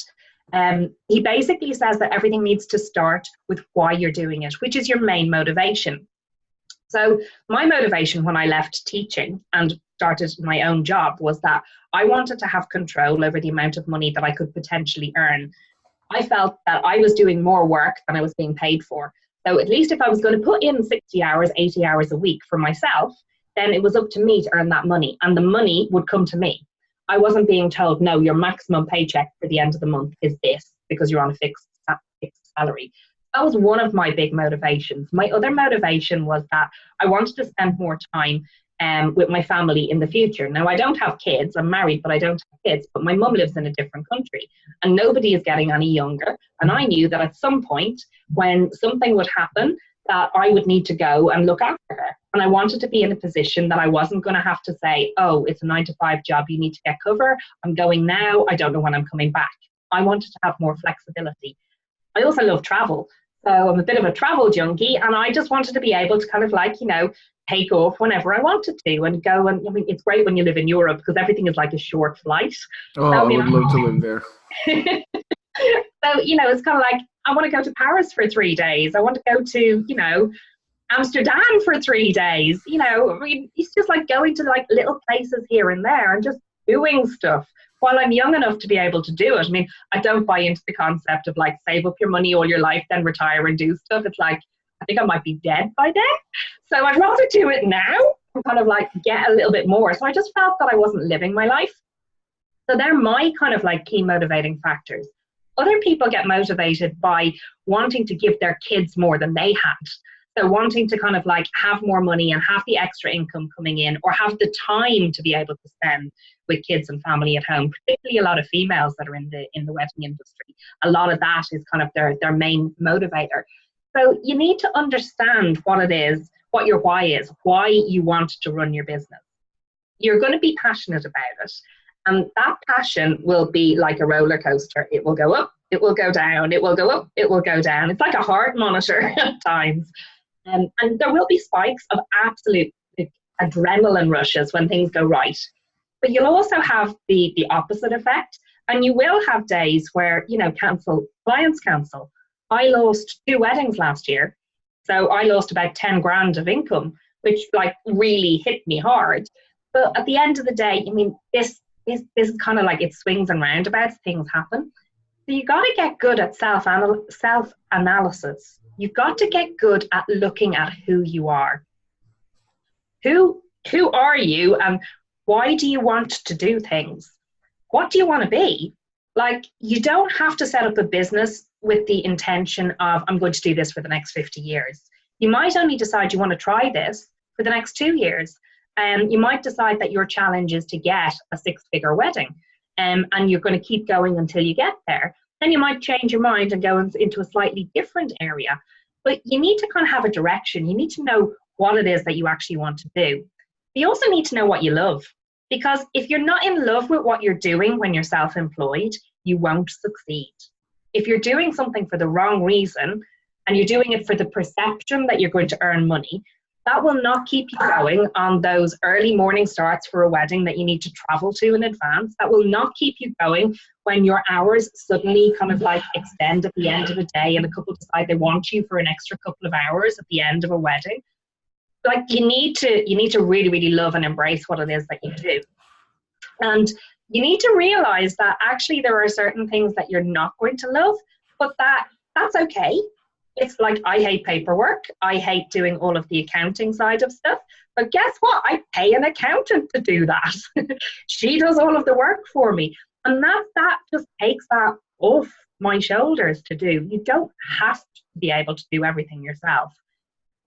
He basically says that everything needs to start with why you're doing it, which is your main motivation. So my motivation when I left teaching and started my own job was that I wanted to have control over the amount of money that I could potentially earn. I felt that I was doing more work than I was being paid for. So at least if I was going to put in 60 hours, 80 hours a week for myself, then it was up to me to earn that money, and the money would come to me. I wasn't being told, no, your maximum paycheck for the end of the month is this because you're on a fixed salary. That was one of my big motivations. My other motivation was that I wanted to spend more time with my family in the future. Now, I don't have kids. I'm married, but I don't have kids. But my mum lives in a different country, and nobody is getting any younger. And I knew that at some point, when something would happen, that I would need to go and look after her. And I wanted to be in a position that I wasn't going to have to say, oh, it's a 9-to-5 job. You need to get cover. I'm going now. I don't know when I'm coming back. I wanted to have more flexibility. I also love travel. So I'm a bit of a travel junkie, and I just wanted to be able to kind of like, take off whenever I wanted to and go. And I mean, it's great when you live in Europe because everything is like a short flight. Oh, I would love to live there. So, it's kind of like, I want to go to Paris for 3 days. I want to go to, Amsterdam for 3 days. I mean, it's just like going to like little places here and there and just doing stuff while I'm young enough to be able to do it. I mean, I don't buy into the concept of like save up your money all your life, then retire and do stuff. It's like, I think I might be dead by then. So I'd rather do it now and kind of like get a little bit more. So I just felt that I wasn't living my life. So they're my kind of like key motivating factors. Other people get motivated by wanting to give their kids more than they had. So wanting to kind of like have more money and have the extra income coming in, or have the time to be able to spend with kids and family at home, particularly a lot of females that are in the wedding industry. A lot of that is kind of their main motivator. So you need to understand what it is, what your why is, why you want to run your business. You're going to be passionate about it. And that passion will be like a roller coaster. It will go up, it will go down, it will go up, it will go down. It's like a heart monitor at times. And there will be spikes of absolute adrenaline rushes when things go right. But you'll also have the opposite effect. And you will have days where, clients cancel. I lost 2 weddings last year. So I lost about 10 grand of income, which like really hit me hard. But at the end of the day, I mean, this is kind of like it swings and roundabouts, things happen. So you got to get good at self analysis. You've got to get good at looking at who you are. Who are you, and why do you want to do things? What do you want to be? Like, you don't have to set up a business with the intention of, I'm going to do this for the next 50 years. You might only decide you want to try this for the next 2 years. You might decide that your challenge is to get a 6-figure wedding, and you're going to keep going until you get there. Then you might change your mind and go into a slightly different area. But you need to kind of have a direction. You need to know what it is that you actually want to do. You also need to know what you love. Because if you're not in love with what you're doing when you're self-employed, you won't succeed. If you're doing something for the wrong reason and you're doing it for the perception that you're going to earn money, that will not keep you going on those early morning starts for a wedding that you need to travel to in advance. That will not keep you going when your hours suddenly kind of like extend at the end of a day and a couple decide they want you for an extra couple of hours at the end of a wedding. Like, you need to really, really love and embrace what it is that you do. And you need to realize that actually there are certain things that you're not going to love, but that's okay. It's like, I hate paperwork. I hate doing all of the accounting side of stuff. But guess what? I pay an accountant to do that. She does all of the work for me. And that just takes that off my shoulders to do. You don't have to be able to do everything yourself.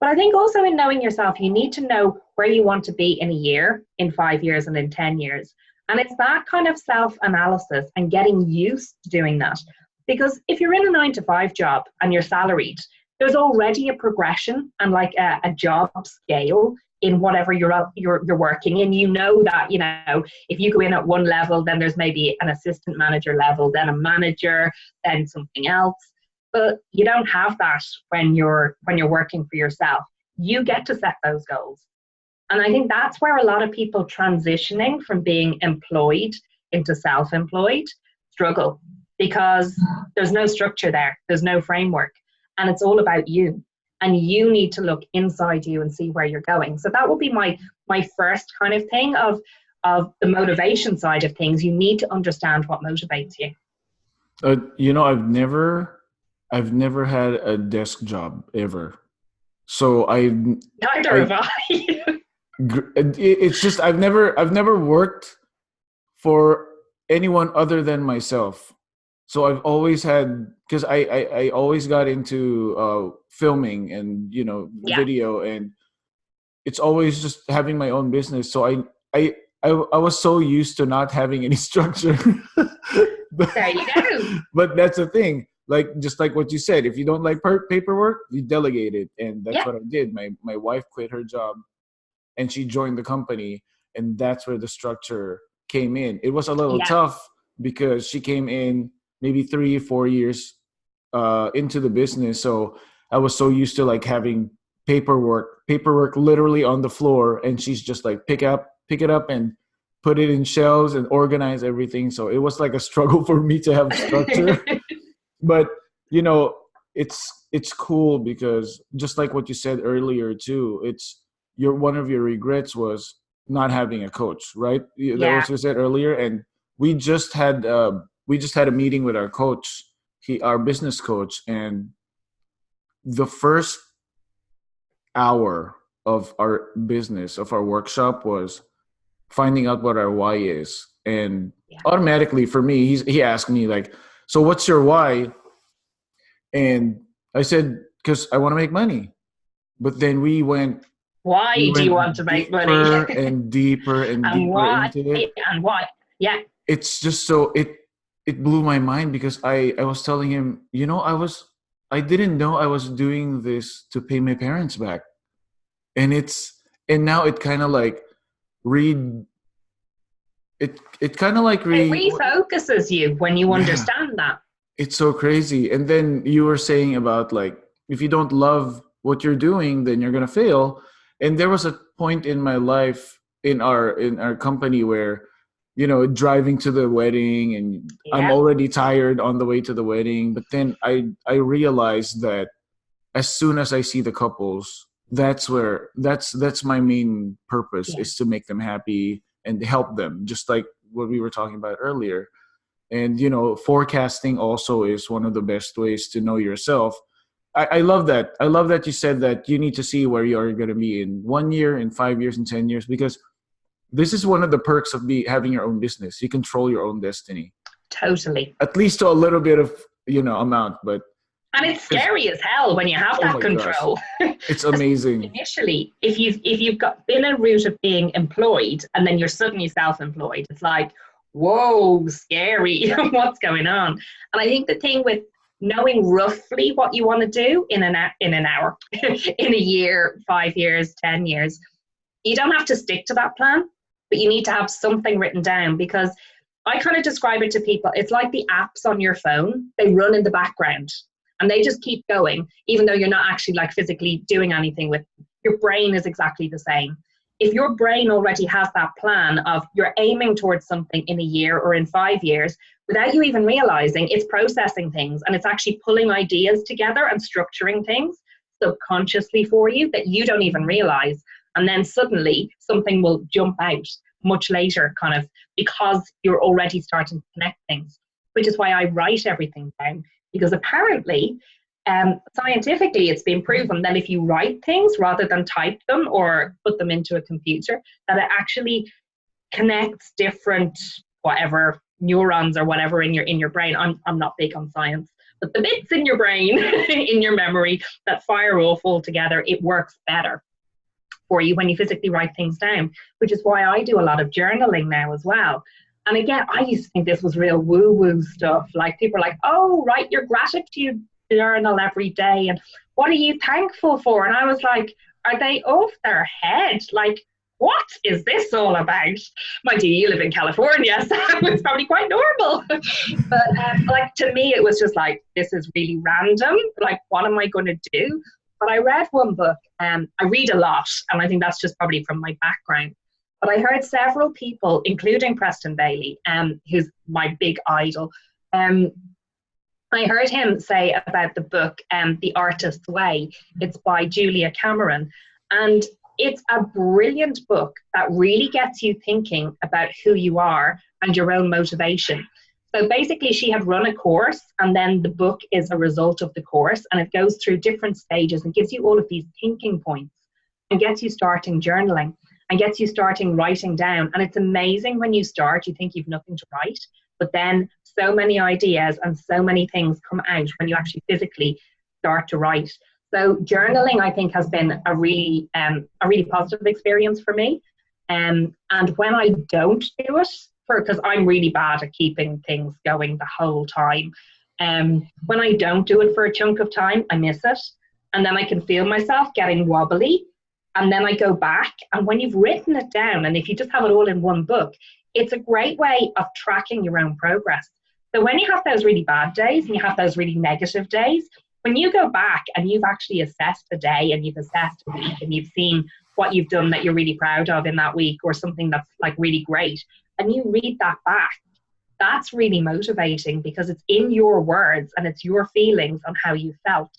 But I think also in knowing yourself, you need to know where you want to be in a year, in 5 years, and in 10 years. And it's that kind of self-analysis and getting used to doing that. Because if you're in a 9-to-5 job and you're salaried, there's already a progression and like a job scale in whatever you're working in. You know that, if you go in at one level, then there's maybe an assistant manager level, then a manager, then something else. But you don't have that when you're working for yourself. You get to set those goals. And I think that's where a lot of people transitioning from being employed into self-employed struggle, because there's no structure there. There's no framework. And it's all about you. And you need to look inside you and see where you're going. So that would be my first kind of thing of the motivation side of things. You need to understand what motivates you. I've never had a desk job ever. So neither have I. It's just I've never worked for anyone other than myself. So I've always had, because I always got into filming and video, and it's always just having my own business. So I was so used to not having any structure. There you go. But that's the thing. Like, just like what you said, if you don't like paperwork, you delegate it. And that's what I did. My wife quit her job and she joined the company. And that's where the structure came in. It was a little tough because she came in maybe 3-4 years into the business. So I was so used to like having paperwork literally on the floor. And she's just like, pick it up and put it in shelves and organize everything. So it was like a struggle for me to have structure. But it's cool because just like what you said earlier too, one of your regrets was not having a coach, right? That was what you said earlier. And we just had a meeting with our coach, our business coach, and the first hour of our workshop was finding out what our why is. And automatically for me, he asked me like, so what's your why? And I said, because I want to make money. But then we went, why do you want to make money? and deeper and deeper into it. And why? Yeah. It's just so it blew my mind because I was telling him, I didn't know I was doing this to pay my parents back. And now it kind of like it refocuses you when you understand that. It's so crazy. And then you were saying about like, if you don't love what you're doing, then you're going to fail. And there was a point in my life in our company where driving to the wedding, and I'm Yeah, already tired on the way to the wedding. But then I realized that as soon as I see the couples, that's my main purpose, yeah, is to make them happy and help them, just like what we were talking about earlier. And forecasting also is one of the best ways to know yourself. I love that. I love that you said that you need to see where you are going to be in 1 year, in 5 years, in 10 years, because this is one of the perks of having your own business. You control your own destiny, totally. at least to a little bit of amount. But And it's because, scary as hell when you have oh that my gosh, control. it's amazing. Initially, if you've got been a route of being employed and then you're suddenly self-employed, it's like, whoa, scary. What's going on? And I think the thing with knowing roughly what you want to do in an hour, in a year, 5 years, 10 years, you don't have to stick to that plan, but you need to have something written down, because I kind of describe it to people. It's like the apps on your phone, they run in the background and they just keep going, even though you're not actually like physically doing anything with them. Your brain is exactly the same. If your brain already has that plan of you're aiming towards something in a year or in 5 years, without you even realizing, it's processing things and it's actually pulling ideas together and structuring things subconsciously for you that you don't even realize. And then suddenly something will jump out much later, kind of because you're already starting to connect things, which is why I write everything down. Because apparently, scientifically, it's been proven that if you write things rather than type them or put them into a computer, that it actually connects different whatever neurons or whatever in your brain. I'm not big on science, but the bits in your brain in your memory that fire off all together, it works better for you when you physically write things down, which is why I do a lot of journaling now as well. And again, I used to think this was real woo-woo stuff. Like people are like, oh, write your gratitude journal every day. And what are you thankful for? And I was like, are they off their head? Like, what is this all about? Mind you, you live in California, so it's probably quite normal. But like to me, it was just like, this is really random. Like, what am I going to do? But I read one book, and I read a lot, and I think that's just probably from my background. But I heard several people, including Preston Bailey, who's my big idol. I heard him say about the book, The Artist's Way. It's by Julia Cameron. And it's a brilliant book that really gets you thinking about who you are and your own motivation. So basically, she had run a course, and then the book is a result of the course, and it goes through different stages and gives you all of these thinking points and gets you starting journaling and gets you starting writing down. And it's amazing when you start, you think you've nothing to write, but then so many ideas and so many things come out when you actually physically start to write. So journaling, I think, has been a really positive experience for me. And when I don't do it, because I'm really bad at keeping things going the whole time. When I don't do it for a chunk of time, I miss it. And then I can feel myself getting wobbly. And then I go back. And when you've written it down, and if you just have it all in one book, it's a great way of tracking your own progress. So when you have those really bad days and you have those really negative days, when you go back and you've actually assessed the day and you've assessed a week and you've seen what you've done that you're really proud of in that week or something that's like really great, and you read that back, that's really motivating because it's in your words and it's your feelings on how you felt.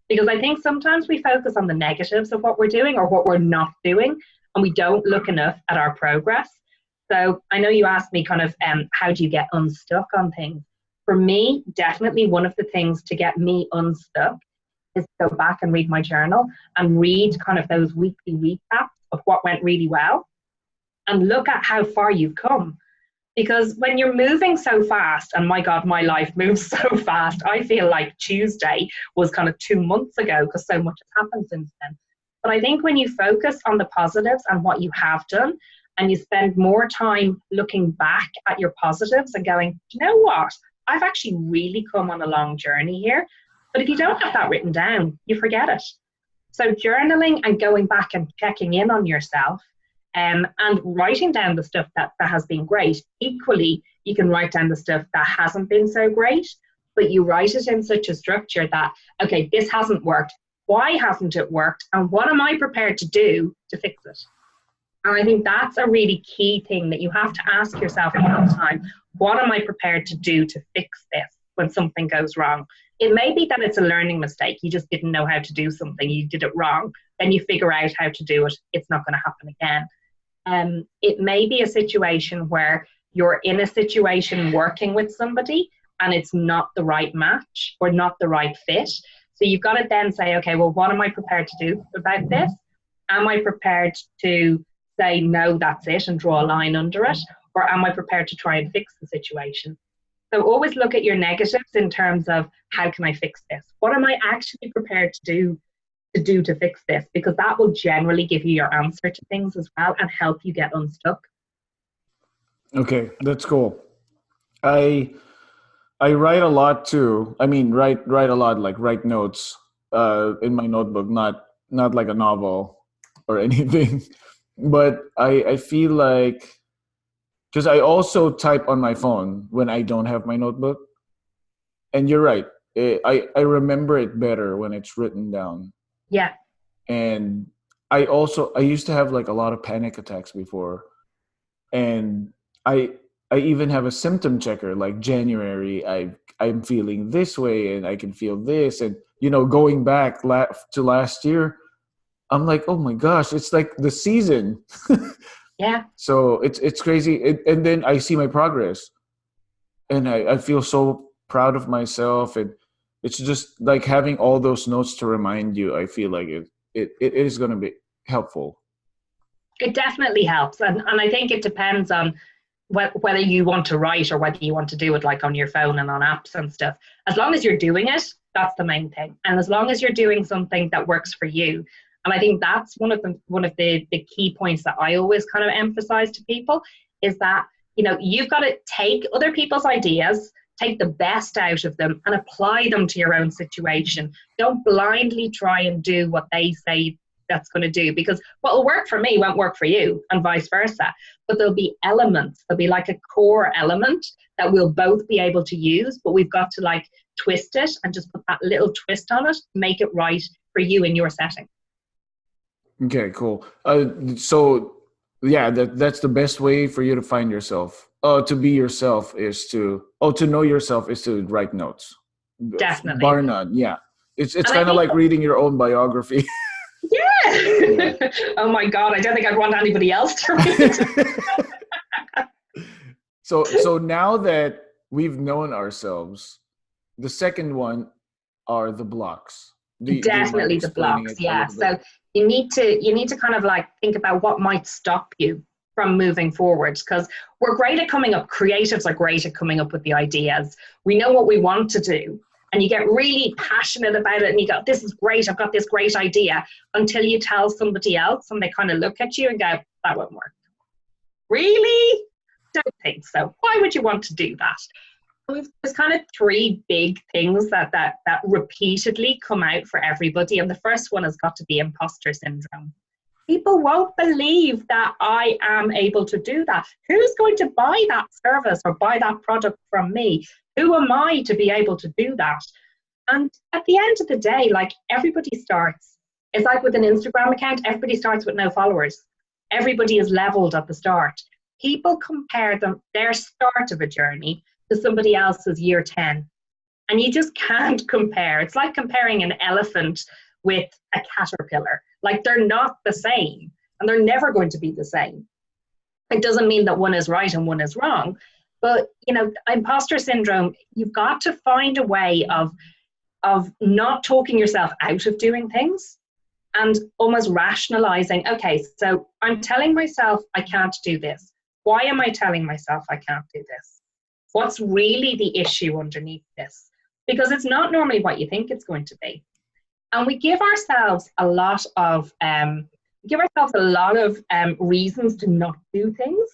Because I think sometimes we focus on the negatives of what we're doing or what we're not doing, and we don't look enough at our progress. So I know you asked me kind of how do you get unstuck on things? For me, definitely one of the things to get me unstuck is to go back and read my journal and read kind of those weekly recaps of what went really well and look at how far you've come. Because when you're moving so fast, and my God, my life moves so fast, I feel like Tuesday was kind of 2 months ago because so much has happened since then. But I think when you focus on the positives and what you have done, and you spend more time looking back at your positives and going, you know what? I've actually really come on a long journey here. But if you don't have that written down, you forget it. So journaling and going back and checking in on yourself, and writing down the stuff that has been great. Equally, you can write down the stuff that hasn't been so great, but you write it in such a structure that, okay, this hasn't worked. Why hasn't it worked? And what am I prepared to do to fix it? And I think that's a really key thing that you have to ask yourself all the time. What am I prepared to do to fix this when something goes wrong? It may be that it's a learning mistake. You just didn't know how to do something. You did it wrong. Then you figure out how to do it. It's not going to happen again. It may be a situation where you're in a situation working with somebody and it's not the right match or not the right fit. So you've got to then say, okay, well, what am I prepared to do about this? Am I prepared to say, no, that's it, and draw a line under it? Or am I prepared to try and fix the situation? So always look at your negatives in terms of, how can I fix this? What am I actually prepared to do to fix this? Because that will generally give you your answer to things as well and help you get unstuck. Okay, that's cool. I I write a lot too. I mean, write a lot, like write notes in my notebook, not like a novel or anything. But I feel like, because I also type on my phone when I don't have my notebook. And you're right. I remember it better when it's written down. Yeah. And I used to have like a lot of panic attacks before, and I I even have a symptom checker, like January I'm feeling this way and I can feel this, and going back to last year, I'm like, oh my gosh, it's like the season. Yeah. So it's crazy, and then I see my progress, and I feel so proud of myself, and it's just like having all those notes to remind you. I feel like it is going to be helpful. It definitely helps. And I think it depends on whether you want to write or whether you want to do it like on your phone and on apps and stuff. As long as you're doing it, that's the main thing. And as long as you're doing something that works for you. And I think that's one of the key points that I always kind of emphasize to people is that, you've got to take other people's ideas, take the best out of them and apply them to your own situation. Don't blindly try and do what they say that's going to do, because what will work for me won't work for you and vice versa. But there'll be elements, there'll be like a core element that we'll both be able to use, but we've got to like twist it and just put that little twist on it to make it right for you in your setting. Okay, cool. So yeah, that's the best way for you to find yourself. To be yourself is to know yourself is to write notes. Definitely. Bar none. Yeah, it's And I kind of think, like reading your own biography. yeah. Oh my God, I don't think I'd want anybody else to read. So now that we've known ourselves, the second one are the blocks. Do you mind Definitely the explaining blocks, it a yeah. little bit? So you need to kind of like think about what might stop you from moving forward, because we're great at coming up, creatives are great at coming up with the ideas. We know what we want to do, and you get really passionate about it and you go, this is great, I've got this great idea, until you tell somebody else and they kind of look at you and go, that won't work. Really? Don't think so. Why would you want to do that? There's kind of three big things that repeatedly come out for everybody. And the first one has got to be imposter syndrome. People won't believe that I am able to do that. Who's going to buy that service or buy that product from me? Who am I to be able to do that? And at the end of the day, like, everybody starts, it's like with an Instagram account, everybody starts with no followers. Everybody is leveled at the start. People compare their start of a journey to somebody else's year 10. And you just can't compare. It's like comparing an elephant with a caterpillar. Like, they're not the same, and they're never going to be the same. It doesn't mean that one is right and one is wrong, but imposter syndrome, you've got to find a way of not talking yourself out of doing things and almost rationalizing, okay, so I'm telling myself I can't do this. Why am I telling myself I can't do this? What's really the issue underneath this? Because it's not normally what you think it's going to be. And we give ourselves a lot of reasons to not do things.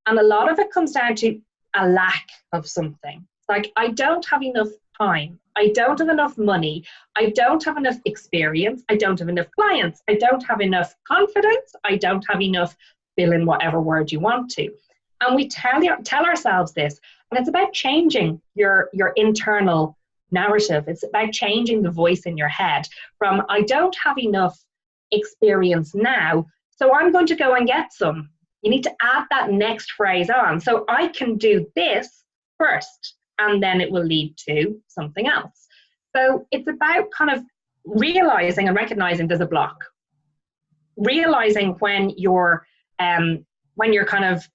And a lot of it comes down to a lack of something. Like, I don't have enough time. I don't have enough money. I don't have enough experience. I don't have enough clients. I don't have enough confidence. I don't have enough, fill in whatever word you want to. And we tell ourselves this. And it's about changing your internal narrative. It's about changing the voice in your head from, I don't have enough experience now, So I'm going to go and get some. You need to add that next phrase on. So I can do this first, and then it will lead to something else. So it's about kind of realizing and recognizing there's a block. Realizing when you're kind of,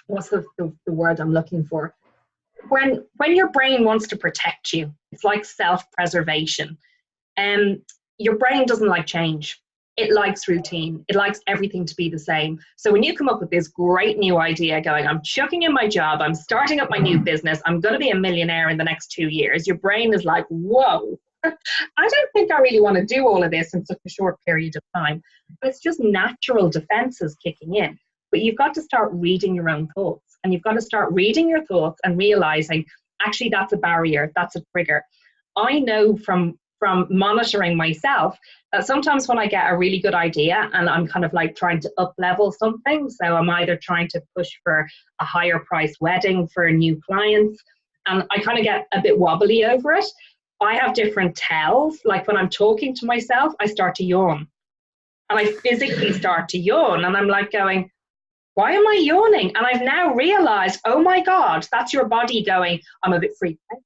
what's the word I'm looking for? When your brain wants to protect you, it's like self-preservation. Your brain doesn't like change. It likes routine. It likes everything to be the same. So when you come up with this great new idea going, I'm chucking in my job, I'm starting up my new business, I'm going to be a millionaire in the next 2 years, your brain is like, whoa, I don't think I really want to do all of this in such a short period of time. But it's just natural defenses kicking in. But you've got to start reading your own thoughts, and you've got to start reading your thoughts and realizing, actually, that's a barrier, that's a trigger. I know from monitoring myself that sometimes when I get a really good idea and I'm kind of like trying to up level something, so I'm either trying to push for a higher price wedding for new clients, and I kind of get a bit wobbly over it, I have different tells. Like when I'm talking to myself, I start to yawn, and I physically start to yawn, and I'm like going, why am I yawning? And I've now realized, oh my God, that's your body going, I'm a bit freaked out.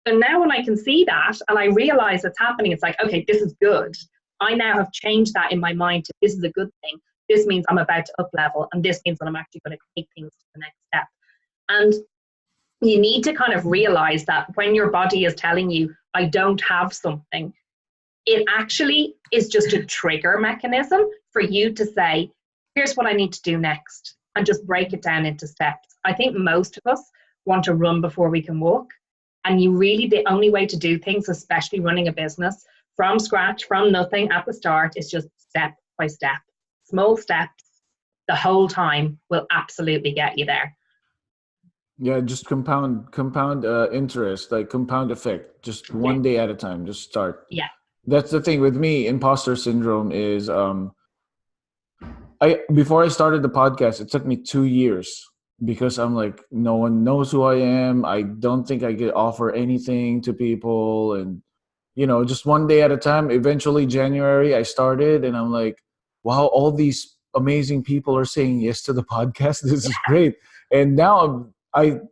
So now when I can see that and I realize it's happening, it's like, okay, this is good. I now have changed that in my mind to this is a good thing. This means I'm about to up level, and this means that I'm actually going to take things to the next step. And you need to kind of realize that when your body is telling you, I don't have something, it actually is just a trigger mechanism for you to say, here's what I need to do next, and just break it down into steps. I think most of us want to run before we can walk. And the only way to do things, especially running a business from scratch, from nothing at the start, is just step by step. Small steps the whole time will absolutely get you there. Yeah, just compound interest, like compound effect, just one day at a time, just start. Yeah. That's the thing with me. Imposter syndrome is before I started the podcast, it took me 2 years because I'm like, no one knows who I am. I don't think I could offer anything to people. And, just one day at a time. Eventually, January, I started, and I'm like, wow, all these amazing people are saying yes to the podcast. This is great. And now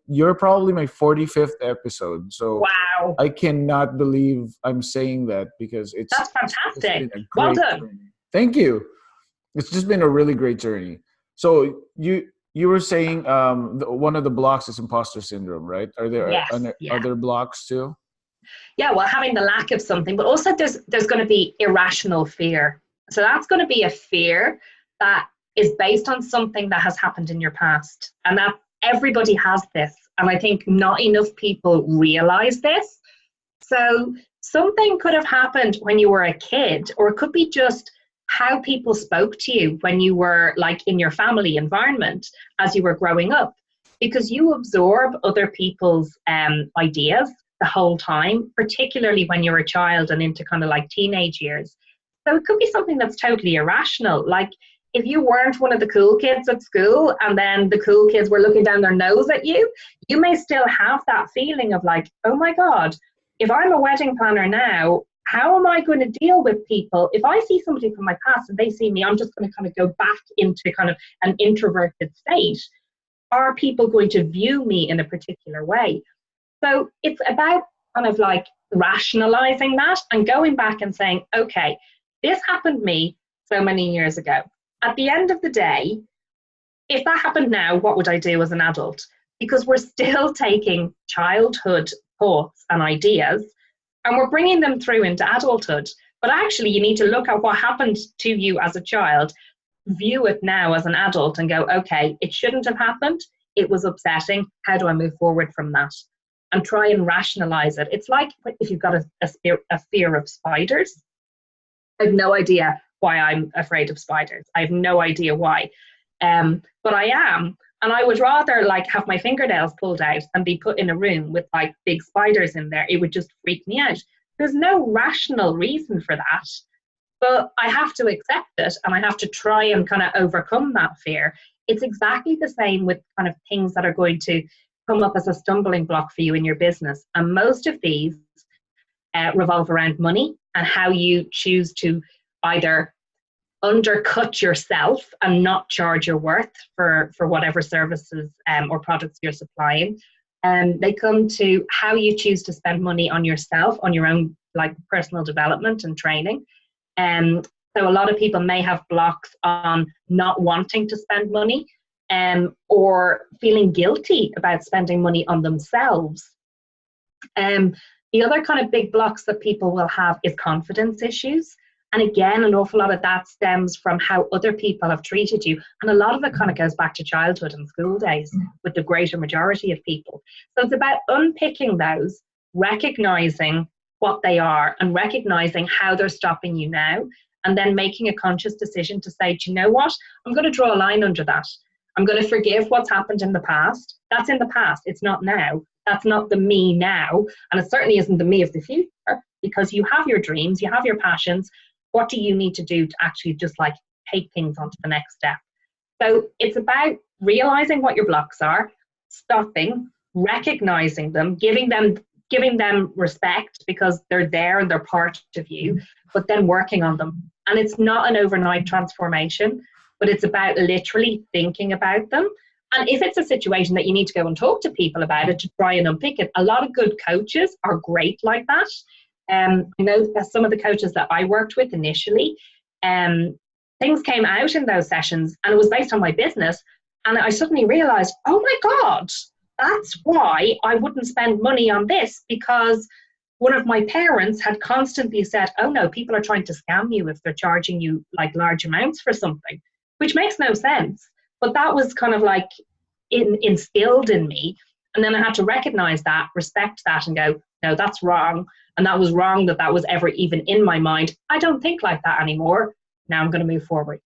you're probably my 45th episode. So wow. I cannot believe I'm saying that because that's fantastic. It's well done. Journey. Thank you. It's just been a really great journey. So you were saying one of the blocks is imposter syndrome, right? Are there other blocks too? Yeah, well, having the lack of something, but also there's going to be irrational fear. So that's going to be a fear that is based on something that has happened in your past, and that everybody has this. And I think not enough people realize this. So something could have happened when you were a kid, or it could be just how people spoke to you when you were like in your family environment as you were growing up, because you absorb other people's ideas the whole time, particularly when you're a child and into kind of like teenage years. So it could be something that's totally irrational. Like if you weren't one of the cool kids at school and then the cool kids were looking down their nose at you, you may still have that feeling of like, oh my God, if I'm a wedding planner now, how am I going to deal with people? If I see somebody from my past and they see me, I'm just going to kind of go back into kind of an introverted state. Are people going to view me in a particular way? So it's about kind of like rationalizing that and going back and saying, okay, this happened to me so many years ago. At the end of the day, if that happened now, what would I do as an adult? Because we're still taking childhood thoughts and ideas and we're bringing them through into adulthood. But actually, you need to look at what happened to you as a child, view it now as an adult and go, okay, it shouldn't have happened. It was upsetting. How do I move forward from that? And try and rationalize it. It's like if you've got a fear of spiders. I have no idea why I'm afraid of spiders. I have no idea why. But I am. And I would rather like have my fingernails pulled out and be put in a room with like big spiders in there. It would just freak me out. There's no rational reason for that. But I have to accept it and I have to try and kind of overcome that fear. It's exactly the same with kind of things that are going to come up as a stumbling block for you in your business. And most of these revolve around money and how you choose to either undercut yourself and not charge your worth for whatever services or products you're supplying. They come to how you choose to spend money on yourself, on your own like personal development and training. So a lot of people may have blocks on not wanting to spend money, or feeling guilty about spending money on themselves. The other kind of big blocks that people will have is confidence issues. And again, an awful lot of that stems from how other people have treated you. And a lot of it kind of goes back to childhood and school days with the greater majority of people. So it's about unpicking those, recognizing what they are and recognizing how they're stopping you now, and then making a conscious decision to say, do you know what? I'm going to draw a line under that. I'm going to forgive what's happened in the past. That's in the past. It's not now. That's not the me now. And it certainly isn't the me of the future, because you have your dreams, you have your passions. What do you need to do to actually just like take things on to the next step? So it's about realizing what your blocks are, stopping, recognizing them, giving them respect because they're there and they're part of you, but then working on them. And it's not an overnight transformation, but it's about literally thinking about them. And if it's a situation that you need to go and talk to people about it to try and unpick it, a lot of good coaches are great like that. I know some of the coaches that I worked with initially, things came out in those sessions and it was based on my business. And I suddenly realized, oh my God, that's why I wouldn't spend money on this, because one of my parents had constantly said, oh no, people are trying to scam you if they're charging you like large amounts for something, which makes no sense. But that was kind of like instilled in me. And then I had to recognize that, respect that, and go, no, that's wrong. And that was wrong that was ever even in my mind. I don't think like that anymore. Now I'm going to move forward.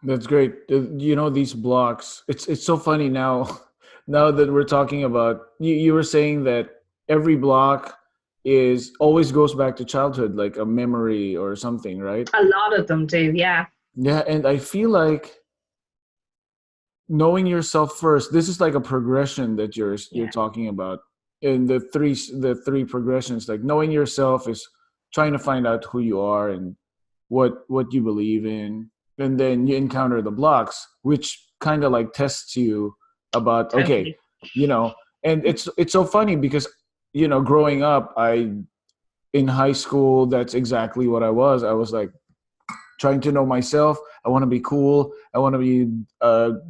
That's great. You know, these blocks, it's so funny now, now that we're talking about, you were saying that every block is always goes back to childhood, like a memory or something, right? A lot of them do, yeah. Yeah, and I feel like knowing yourself first, this is like a progression that you're talking about. And the three progressions, like knowing yourself is trying to find out who you are and what you believe in, and then you encounter the blocks, which kind of like tests you about okay, Totally. you know. And it's so funny because, you know, growing up, in high school, that's exactly what I was like trying to know myself. I want to be cool. I want to be,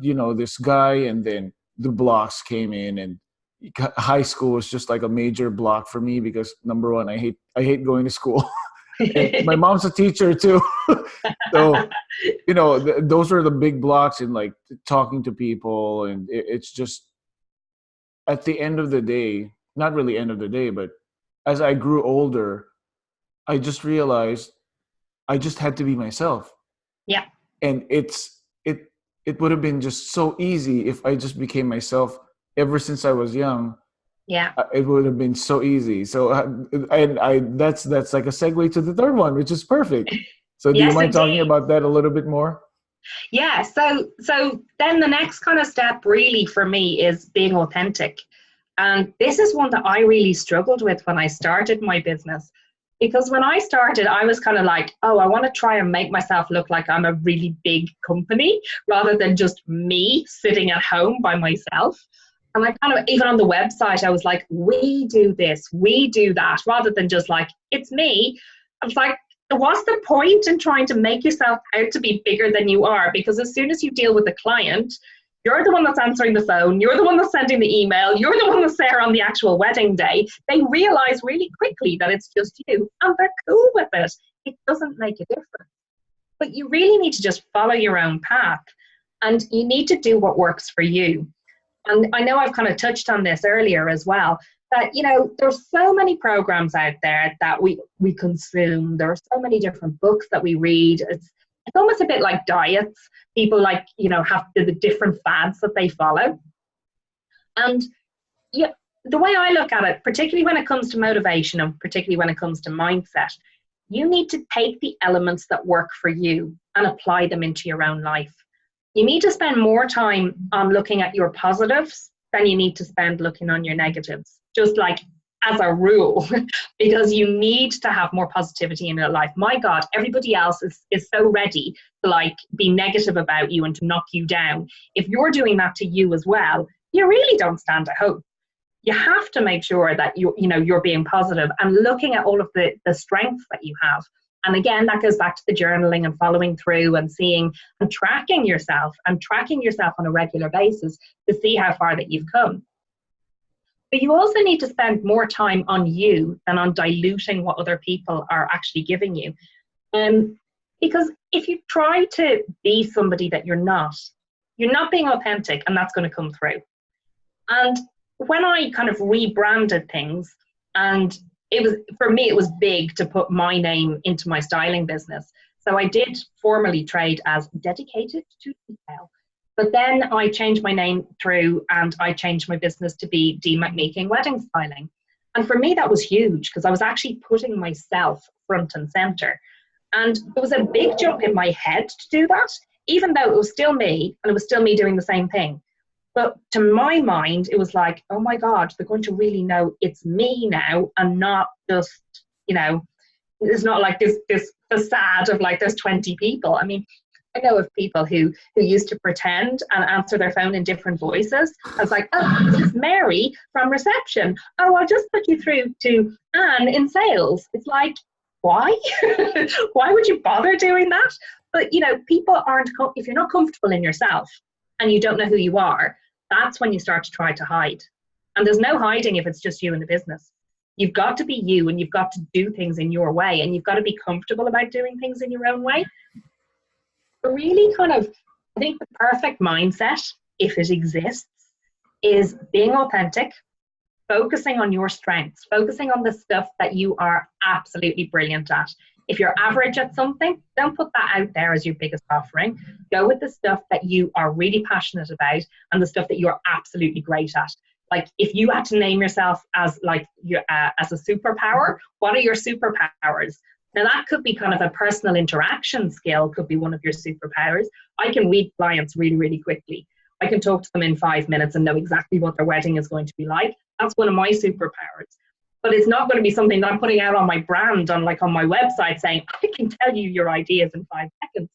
you know, this guy. And then the blocks came in, and high school was just like a major block for me because number one, I hate going to school. And my mom's a teacher too. So, you know, those are the big blocks in like talking to people. And it's just at the end of the day, not really end of the day, but as I grew older, I just realized I just had to be myself. Yeah. And it would have been just so easy if I just became myself ever since I was young. Yeah. It would have been so easy. So that's like a segue to the third one, which is perfect. So do you Yes, mind talking indeed. about that a little bit more? Yeah. So then the next kind of step really for me is being authentic. And this is one that I really struggled with when I started my business. Because when I started, I was kind of like, oh, I want to try and make myself look like I'm a really big company rather than just me sitting at home by myself. And I kind of, even on the website, I was like, we do this, we do that, rather than just like, it's me. I was like, what's the point in trying to make yourself out to be bigger than you are? Because as soon as you deal with a client, you're the one that's answering the phone, you're the one that's sending the email, you're the one that's there on the actual wedding day. They realize really quickly that it's just you, and they're cool with it. It doesn't make a difference. But you really need to just follow your own path, and you need to do what works for you. And I know I've kind of touched on this earlier as well, that, you know, there's so many programs out there that we consume. There are so many different books that we read. It's almost a bit like diets. People like, you know, have the different fads that they follow. And yeah, the way I look at it, particularly when it comes to motivation and particularly when it comes to mindset, you need to take the elements that work for you and apply them into your own life. You need to spend more time on looking at your positives than you need to spend looking on your negatives. Just like as a rule, because you need to have more positivity in your life. My God, everybody else is so ready to like be negative about you and to knock you down. If you're doing that to you as well, you really don't stand a hope. You have to make sure that you're being positive and looking at all of the strengths that you have. And again, that goes back to the journaling and following through and seeing and tracking yourself on a regular basis to see how far that you've come. But you also need to spend more time on you than on diluting what other people are actually giving you. Because if you try to be somebody that you're not being authentic, and that's going to come through. And when I kind of rebranded things, and for me, it was big to put my name into my styling business. So I did formally trade as Dedicated to Detail. But then I changed my name through and I changed my business to be Dee McMeeking Wedding Styling. And for me, that was huge because I was actually putting myself front and center. And it was a big jump in my head to do that, even though it was still me and it was still me doing the same thing. But to my mind, it was like, oh my God, they're going to really know it's me now and not just, it's not like this facade of like there's 20 people. I mean, I know of people who used to pretend and answer their phone in different voices. I was like, oh, this is Mary from reception. Oh, I'll just put you through to Anne in sales. It's like, why? Why would you bother doing that? But, people aren't, if you're not comfortable in yourself and you don't know who you are, that's when you start to try to hide. And there's no hiding if it's just you in the business. You've got to be you and you've got to do things in your way and you've got to be comfortable about doing things in your own way. Really I think the perfect mindset, if it exists, is being authentic, focusing on your strengths, focusing on the stuff that you are absolutely brilliant at. If you're average at something, don't put that out there as your biggest offering. Go with the stuff that you are really passionate about and the stuff that you're absolutely great at. Like if you had to name yourself as as a superpower, what are your superpowers? Now that could be kind of a personal interaction skill, could be one of your superpowers. I can read clients really, really quickly. I can talk to them in 5 minutes and know exactly what their wedding is going to be like. That's one of my superpowers. But it's not going to be something that I'm putting out on my brand, on my website saying, I can tell you your ideas in 5 seconds.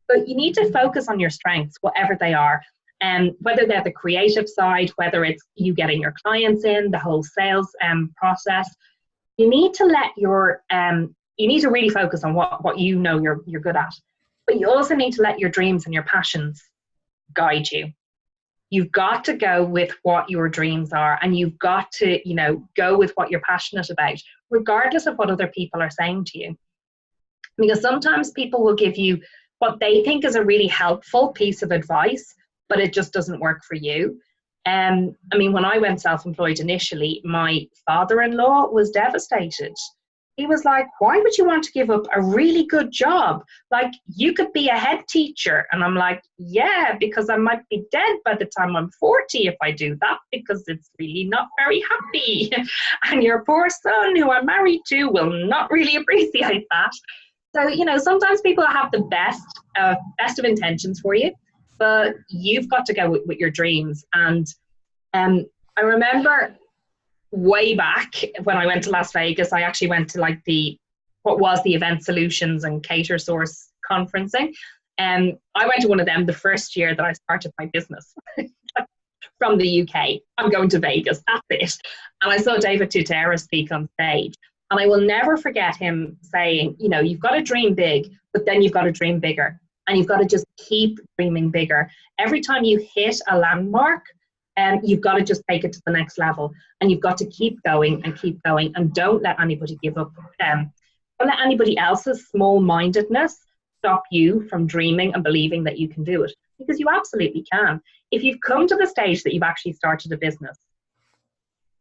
But you need to focus on your strengths, whatever they are. And whether they're the creative side, whether it's you getting your clients in, the whole sales process, you need to you need to really focus on what you're good at. But you also need to let your dreams and your passions guide you. You've got to go with what your dreams are and you've got to, go with what you're passionate about, regardless of what other people are saying to you. Because sometimes people will give you what they think is a really helpful piece of advice, but it just doesn't work for you. I mean, when I went self-employed initially, my father-in-law was devastated. He was like, why would you want to give up a really good job? Like, you could be a head teacher. And I'm like, yeah, because I might be dead by the time I'm 40 if I do that, because it's really not very happy. And your poor son, who I'm married to, will not really appreciate that. So, sometimes people have the best of intentions for you, but you've got to go with your dreams. And I remember way back when I went to Las Vegas, I actually went to what was the Event Solutions and Cater Source conferencing. I went to one of them the first year that I started my business from the UK. I'm going to Vegas, that's it. And I saw David Tutera speak on stage. And I will never forget him saying, you've got to dream big, but then you've got to dream bigger. And you've got to just keep dreaming bigger. Every time you hit a landmark, you've got to just take it to the next level. And you've got to keep going and don't let anybody give up. Don't let anybody else's small-mindedness stop you from dreaming and believing that you can do it, because you absolutely can. If you've come to the stage that you've actually started a business,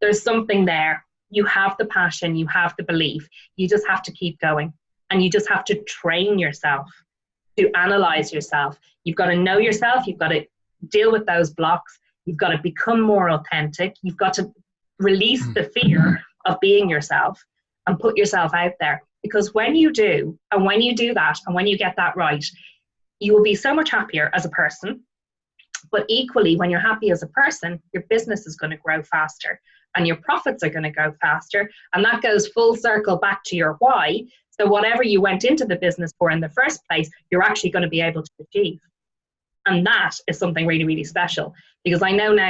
there's something there. You have the passion, you have the belief. You just have to keep going, and you just have to train yourself to analyze yourself. You've got to know yourself. You've got to deal with those blocks. You've got to become more authentic. You've got to release the fear of being yourself and put yourself out there. Because when you do, and when you do that, and when you get that right, you will be so much happier as a person. But equally, when you're happy as a person, your business is going to grow faster and your profits are going to go faster. And that goes full circle back to your why. So whatever you went into the business for in the first place, you're actually going to be able to achieve. And that is something really, really special, because I know now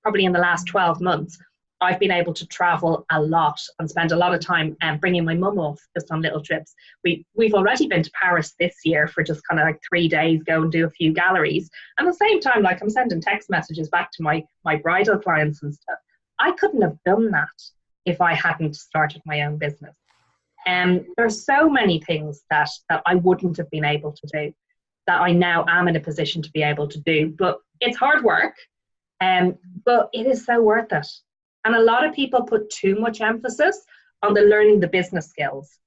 probably in the last 12 months, I've been able to travel a lot and spend a lot of time bringing my mum off just on little trips. We've already been to Paris this year for just kind of like 3 days, go and do a few galleries. And at the same time, like, I'm sending text messages back to my bridal clients and stuff. I couldn't have done that if I hadn't started my own business. There's so many things that I wouldn't have been able to do that I now am in a position to be able to do. But it's hard work, but it is so worth it. And a lot of people put too much emphasis on the learning the business skills.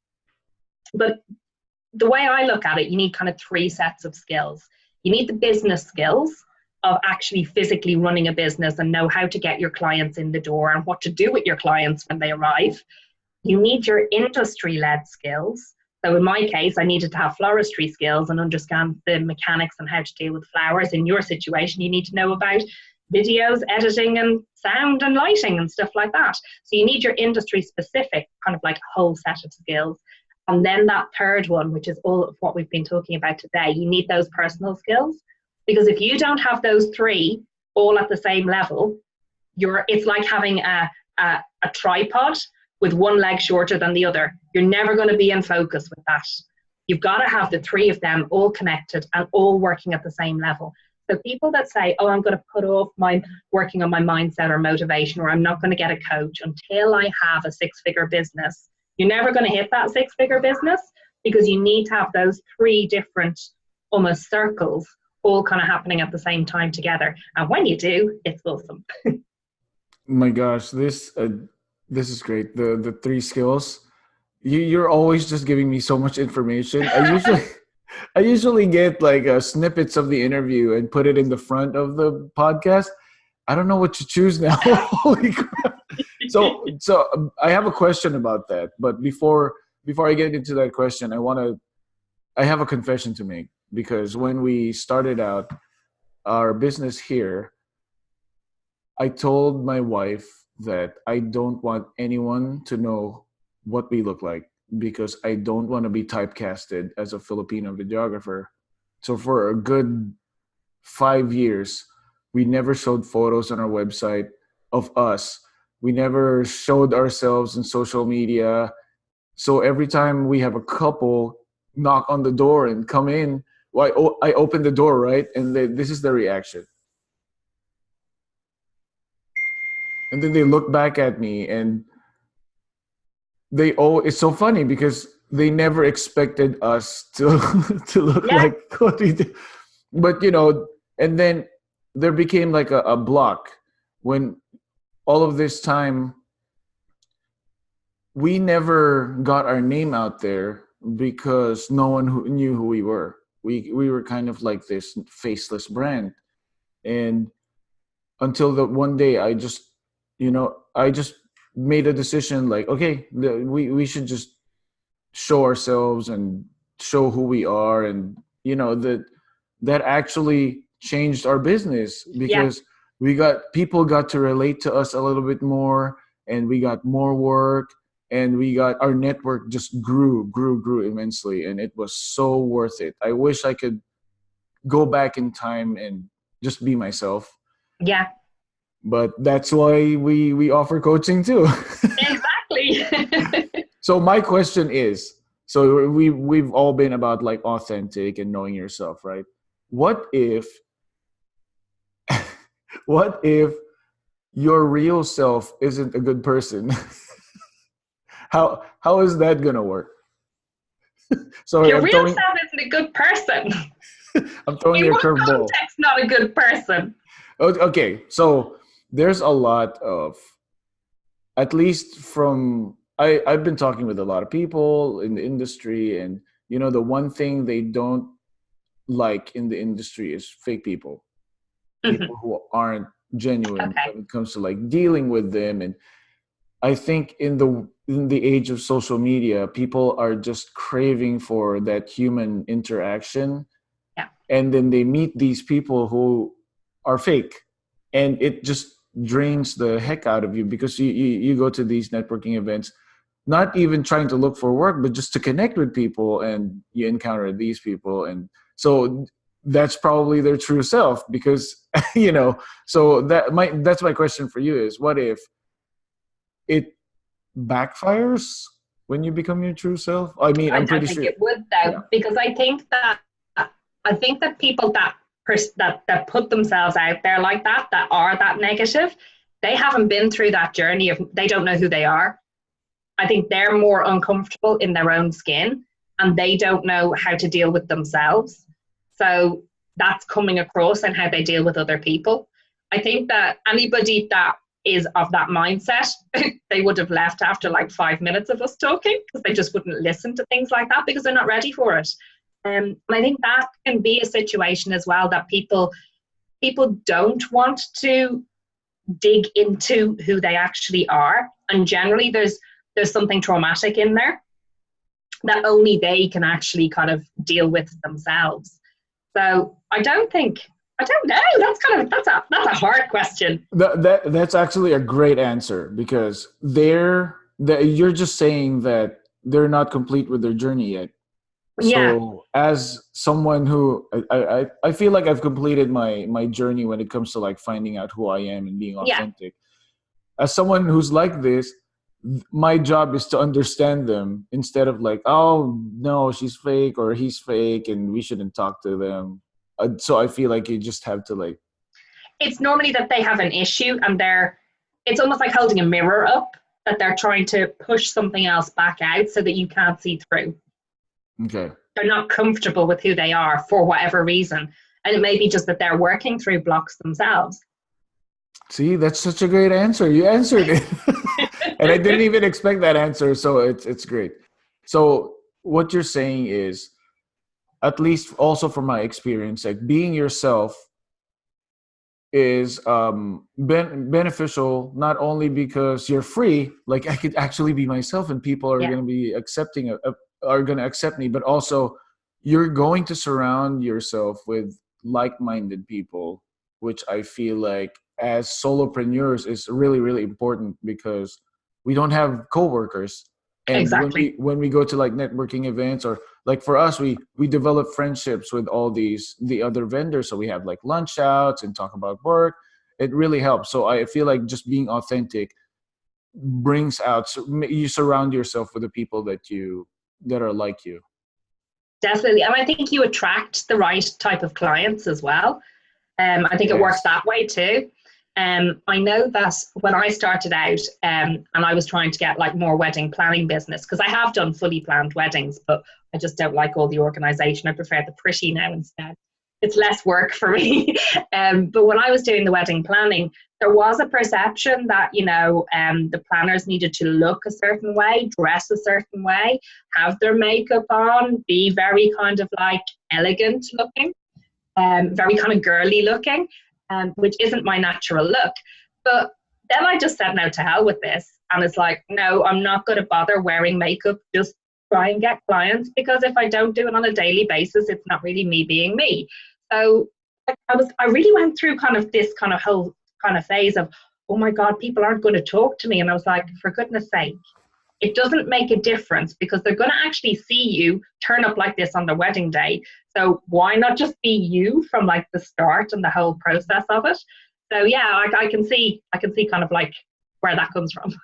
But the way I look at it, you need kind of 3 sets of skills. You need the business skills of actually physically running a business and know how to get your clients in the door and what to do with your clients when they arrive. You need your industry-led skills. So in my case, I needed to have floristry skills and understand the mechanics and how to deal with flowers. In your situation, you need to know about videos, editing and sound and lighting and stuff like that. So you need your industry specific kind of like whole set of skills. And then that third one, which is all of what we've been talking about today, you need those personal skills. Because if you don't have those 3 all at the same level, it's like having a tripod with one leg shorter than the other. You're never going to be in focus with that. You've got to have the 3 of them all connected and all working at the same level. So people that say, oh, I'm going to put off my working on my mindset or motivation, or I'm not going to get a coach until I have a 6-figure business, you're never going to hit that 6-figure business, because you need to have those 3 different almost circles all kind of happening at the same time together. And when you do, it's awesome. My gosh, this is great. The 3 skills. You're always just giving me so much information. I usually get like snippets of the interview and put it in the front of the podcast. I don't know what to choose now. Holy crap. So I have a question about that. But before I get into that question, I have a confession to make, because when we started out our business here, I told my wife that I don't want anyone to know what we look like, because I don't want to be typecasted as a Filipino videographer. So for a good 5 years, we never showed photos on our website of us. We never showed ourselves in social media. So every time we have a couple knock on the door and come in, well, I open the door, right? And this is the reaction. And then they look back at me and it's so funny because they never expected us to look like what we do. But and then there became like a block when all of this time we never got our name out there, because no one knew who we were. We were kind of like this faceless brand. And until the one day I just made a decision, like, okay, we should just show ourselves and show who we are. And that actually changed our business, because people got to relate to us a little bit more, and we got more work, and our network just grew immensely, and it was so worth it. I wish I could go back in time and just be myself. Yeah. But that's why we offer coaching too. Exactly. So my question is, so we've all been about like authentic and knowing yourself, right? What if your real self isn't a good person? How is that gonna work? Sorry, your real self isn't a good person. I'm throwing you a curveball. Context, not a good person. Okay, so there's a lot of, at least from, I've been talking with a lot of people in the industry, and the one thing they don't like in the industry is fake people. People who aren't genuine when it comes to like dealing with them. And I think in the age of social media, people are just craving for that human interaction. Yeah. And then they meet these people who are fake, and it just drains the heck out of you because you go to these networking events not even trying to look for work, but just to connect with people, and you encounter these people, and so that's probably their true self because so that's my question for you is, what if it backfires when you become your true self? I mean, I I'm don't pretty think sure. it would Yeah. though, because I think that people that put themselves out there like that are that negative, they haven't been through that journey of, they don't know who they are. I think they're more uncomfortable in their own skin and they don't know how to deal with themselves. So that's coming across in how they deal with other people. I think that anybody that is of that mindset, they would have left after like 5 minutes of us talking, because they just wouldn't listen to things like that because they're not ready for it. And I think that can be a situation as well, that people don't want to dig into who they actually are. And generally there's something traumatic in there that only they can actually kind of deal with themselves. So I don't know. That's a hard question. That's actually a great answer because you're just saying that they're not complete with their journey yet. Yeah, So as someone who I feel like I've completed my journey when it comes to like finding out who I am and being yeah, authentic. As someone who's like this, my job is to understand them instead of like, oh no, she's fake or he's fake and we shouldn't talk to them. So I feel like you just have to like, it's normally that they have an issue and it's almost like holding a mirror up, that they're trying to push something else back out so that you can't see through. okay. They're not comfortable with who they are for whatever reason. And it may be just that they're working through blocks themselves. See, that's such a great answer. You answered it. And I didn't even expect that answer, so it's great. So what you're saying is, at least also from my experience, like being yourself is beneficial not only because you're free, like I could actually be myself and people are Yeah, going to be are going to accept me, but also you're going to surround yourself with like-minded people, which I feel like as solopreneurs is really really important because we don't have coworkers. And exactly. when we go to like networking events, or like for us, we develop friendships with all the other vendors, so we have like lunch outs and talk about work. It really helps. So I feel like just being authentic brings out, so you surround yourself with the people that are like you. Definitely. And I think you attract the right type of clients as well. I think it works Yes. that way too. I know that when I started out, and I was trying to get like more wedding planning business, because I have done fully planned weddings, but I just don't like all the organization. I prefer the pretty now instead. It's less work for me. But when I was doing the wedding planning, there was a perception that, the planners needed to look a certain way, dress a certain way, have their makeup on, be very kind of like elegant looking, very kind of girly looking, which isn't my natural look. But then I just said, no, to hell with this. And it's like, no, I'm not going to bother wearing makeup, just try and get clients, because if I don't do it on a daily basis, it's not really me being me. So I really went through kind of this kind of whole kind of phase of, oh my God, people aren't going to talk to me. And I was like, for goodness sake, it doesn't make a difference, because they're going to actually see you turn up like this on the wedding day. So why not just be you from like the start and the whole process of it? So yeah, I can see kind of like where that comes from.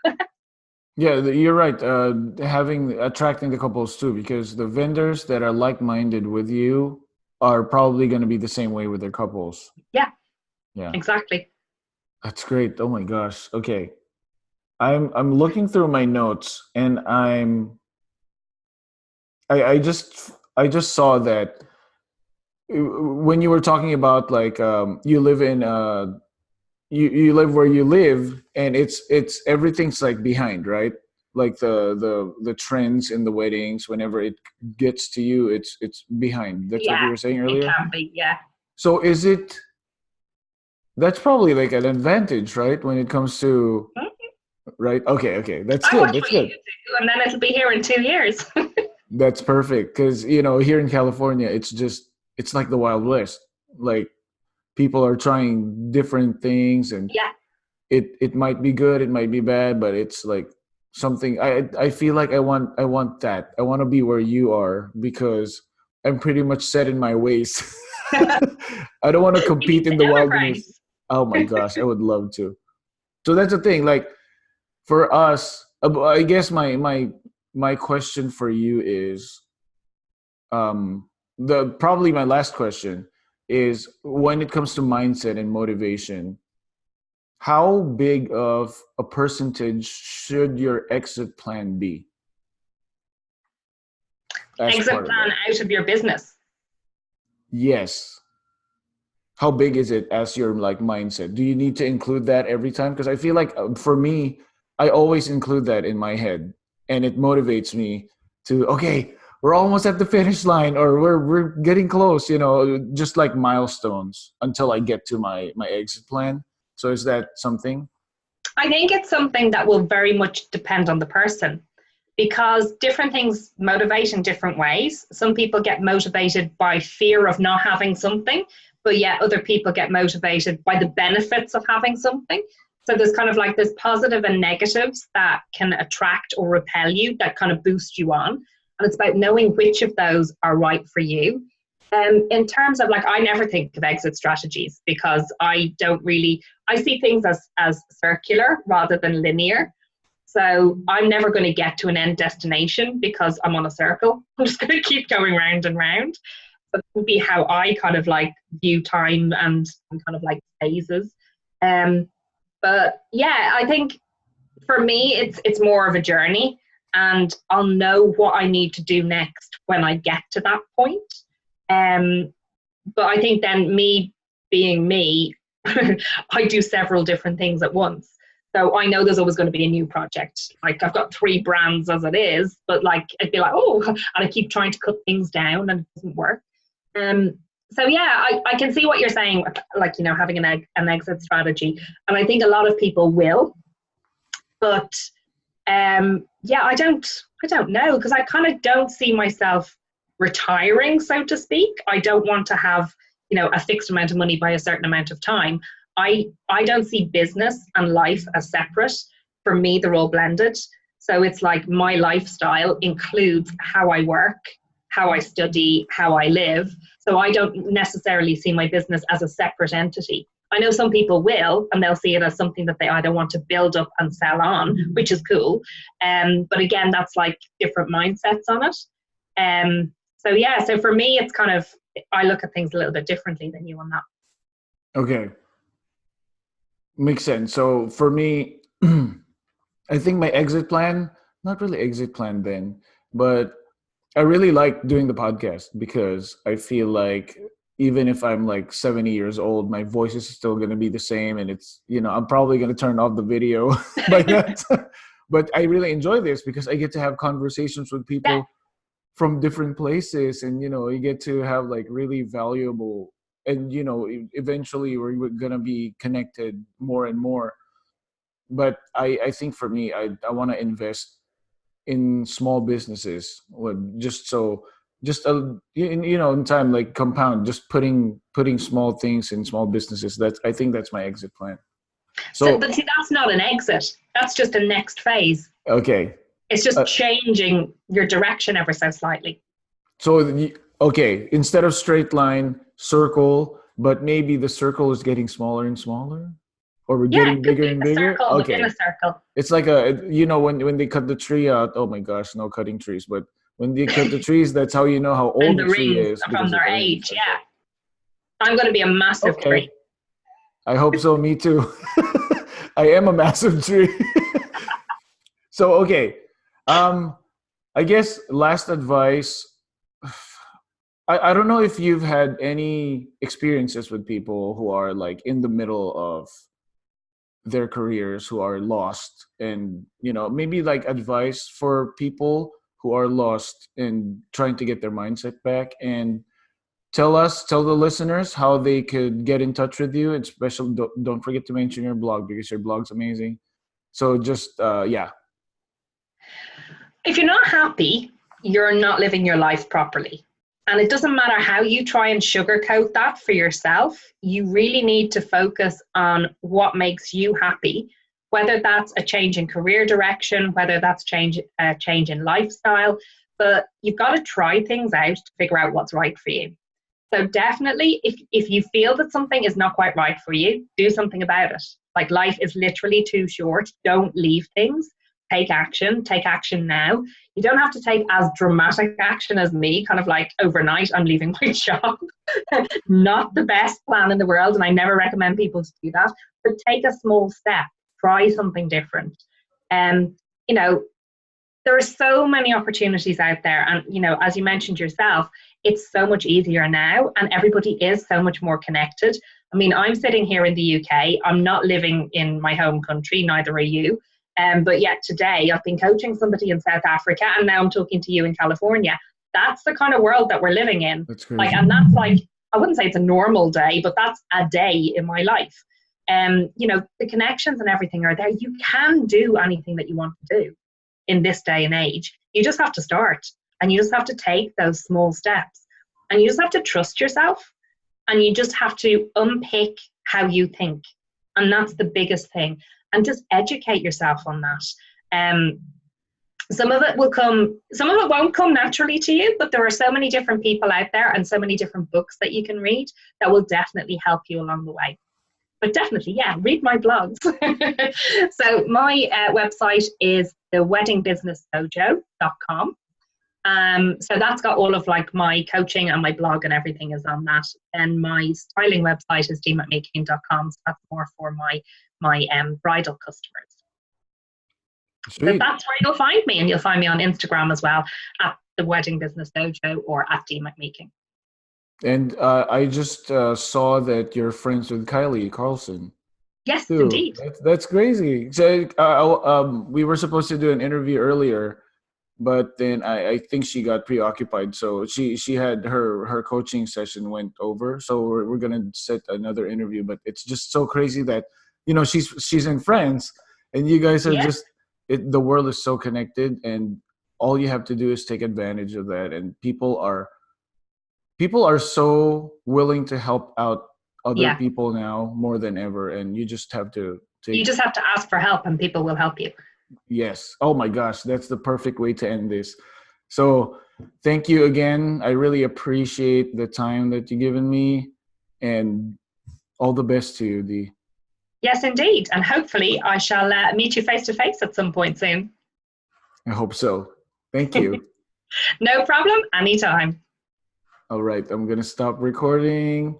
Yeah, you're right. Having attracting the couples too, because the vendors that are like-minded with you are probably going to be the same way with their couples. Yeah, Yeah, exactly. that's great. Oh my gosh. Okay, I'm looking through my notes, and I just saw that when you were talking about like you live in you live where you live, and it's everything's like behind, right? Like the trends in the weddings, whenever it gets to you, it's behind. That's what you Yeah, were saying it earlier. can be. Yeah. So is it, that's probably like an advantage, right, when it comes to, right? Okay, that's I good, watch that's what you good. do, and then it'll be here in 2 years. That's perfect, because here in California, it's like the Wild West. Like people are trying different things, and Yeah. it might be good, it might be bad, but it's like something I feel like I want that. I want to be where you are because I'm pretty much set in my ways. I don't want to You need compete in to the emigrate. wilderness. Oh my gosh, I would love to. So that's the thing. Like for us, I guess my question for you is the probably my last question is when it comes to mindset and motivation, how big of a percentage should your exit plan be as Exit part of plan it? out of your business. Yes. How big is it as your like mindset? Do you need to include that every time? Because I feel like for me, I always include that in my head, and it motivates me to okay, we're almost at the finish line, or we're getting close. Just like milestones until I get to my exit plan. So is that something? I think it's something that will very much depend on the person because different things motivate in different ways. Some people get motivated by fear of not having something, but yet other people get motivated by the benefits of having something. So there's kind of like this positive and negatives that can attract or repel you, that kind of boost you on. And it's about knowing which of those are right for you. In terms of like, I never think of exit strategies because I don't really, I see things as circular rather than linear. So I'm never going to get to an end destination because I'm on a circle. I'm just going to keep going round and round. So that would be how I kind of like view time and kind of like phases. Um, but yeah, I think for me, it's more of a journey, and I'll know what I need to do next when I get to that point. Um, but I think then me being me, I do several different things at once. So I know there's always going to be a new project. Like I've got 3 brands as it is, but like I'd be like, oh, and I keep trying to cut things down and it doesn't work. Um, so yeah, I can see what you're saying, like having an exit strategy, and I think a lot of people will, but yeah, I don't know because I kind of don't see myself retiring, so to speak. I don't want to have a fixed amount of money by a certain amount of time. I don't see business and life as separate. For me, they're all blended. So it's like my lifestyle includes how I work, how I study, how I live. So I don't necessarily see my business as a separate entity. I know some people will, and they'll see it as something that they either want to build up and sell on, which is cool. But again, that's like different mindsets on it. So yeah, so for me, it's kind of, I look at things a little bit differently than you on that. Okay, makes sense. So for me, I think my exit plan, not really exit plan then, but I really like doing the podcast because I feel like even if I'm like 70 years old, my voice is still going to be the same. And I'm probably going to turn off the video by that. But I really enjoy this because I get to have conversations with Yeah. people from different places. And, you get to have like really valuable, and, eventually we're going to be connected more and more. But I think for me, I want to invest in small businesses, just so just in time, like compound, just putting small things in small businesses. I think that's my exit plan. So, So but see, that's not an exit. That's just a next phase. okay, It's just uh, changing your direction ever so slightly. okay, instead of straight line, circle, but maybe the circle is getting smaller and smaller, or we're Yeah, getting it could bigger be and a bigger. circle within a Okay, circle. it's like when they cut the tree out. Oh my gosh, no cutting trees, but when they cut the trees, that's how you know how And old the the tree rings is from because of their the rings. age. Okay. Yeah. I'm going to be a massive Okay. tree. I hope so. Me too. I am a massive tree. So okay. Um, I guess last advice. I don't know if you've had any experiences with people who are like in the middle of their careers, who are lost, and maybe like advice for people who are lost and trying to get their mindset back, and tell the listeners how they could get in touch with you, and especially don't forget to mention your blog because your blog's amazing. So just yeah. If you're not happy, you're not living your life properly. And it doesn't matter how you try and sugarcoat that for yourself. You really need to focus on what makes you happy, whether that's a change in career direction, whether that's a change in lifestyle. But you've got to try things out to figure out what's right for you. So definitely, if you feel that something is not quite right for you, do something about it. Like, life is literally too short. Don't leave things. Take action. Take action now. You don't have to take as dramatic action as me, kind of like overnight, I'm leaving my job. Not the best plan in the world, and I never recommend people to do that. But take a small step. Try something different. And you know, there are so many opportunities out there, and as you mentioned yourself, it's so much easier now, and everybody is so much more connected. I mean, I'm sitting here in the UK. I'm not living in my home country, neither are you. But yet today I've been coaching somebody in South Africa, and now I'm talking to you in California. That's the kind of world that we're living in. That's crazy. Like, and that's like, I wouldn't say it's a normal day, but that's a day in my life. The connections and everything are there. You can do anything that you want to do in this day and age. You just have to start, and you just have to take those small steps, and you just have to trust yourself, and you just have to unpick how you think. And that's the biggest thing. And just educate yourself on that. Some of it will come, some of it won't come naturally to you, but there are so many different people out there and so many different books that you can read that will definitely help you along the way. But definitely, yeah, read my blogs. So my website is theweddingbusinessdojo.com. So that's got all of like my coaching, and my blog and everything is on that. And my styling website is deemcmeeking.com. So that's more for my bridal customers. Sweet. So that's where you'll find me, and you'll find me on Instagram as well, at the Wedding Business Dojo or at Dee McMeeking. And I just saw that you're friends with Kylie Carlson. Yes, Too. indeed. That's crazy. So we were supposed to do an interview earlier, but then I think she got preoccupied. So she had her coaching session went over. So we're gonna set another interview. But it's just so crazy that she's in France, and you guys are just the world is so connected, and all you have to do is take advantage of that. And people are so willing to help out other people now more than ever, and you just have to ask for help, and people will help you. Yes. Oh my gosh, that's the perfect way to end this. So thank you again. I really appreciate the time that you've given me, and all the best to you, Dee. Yes, indeed. And hopefully I shall meet you face to face at some point soon. I hope so. Thank you. No problem. Anytime. All right. I'm going to stop recording.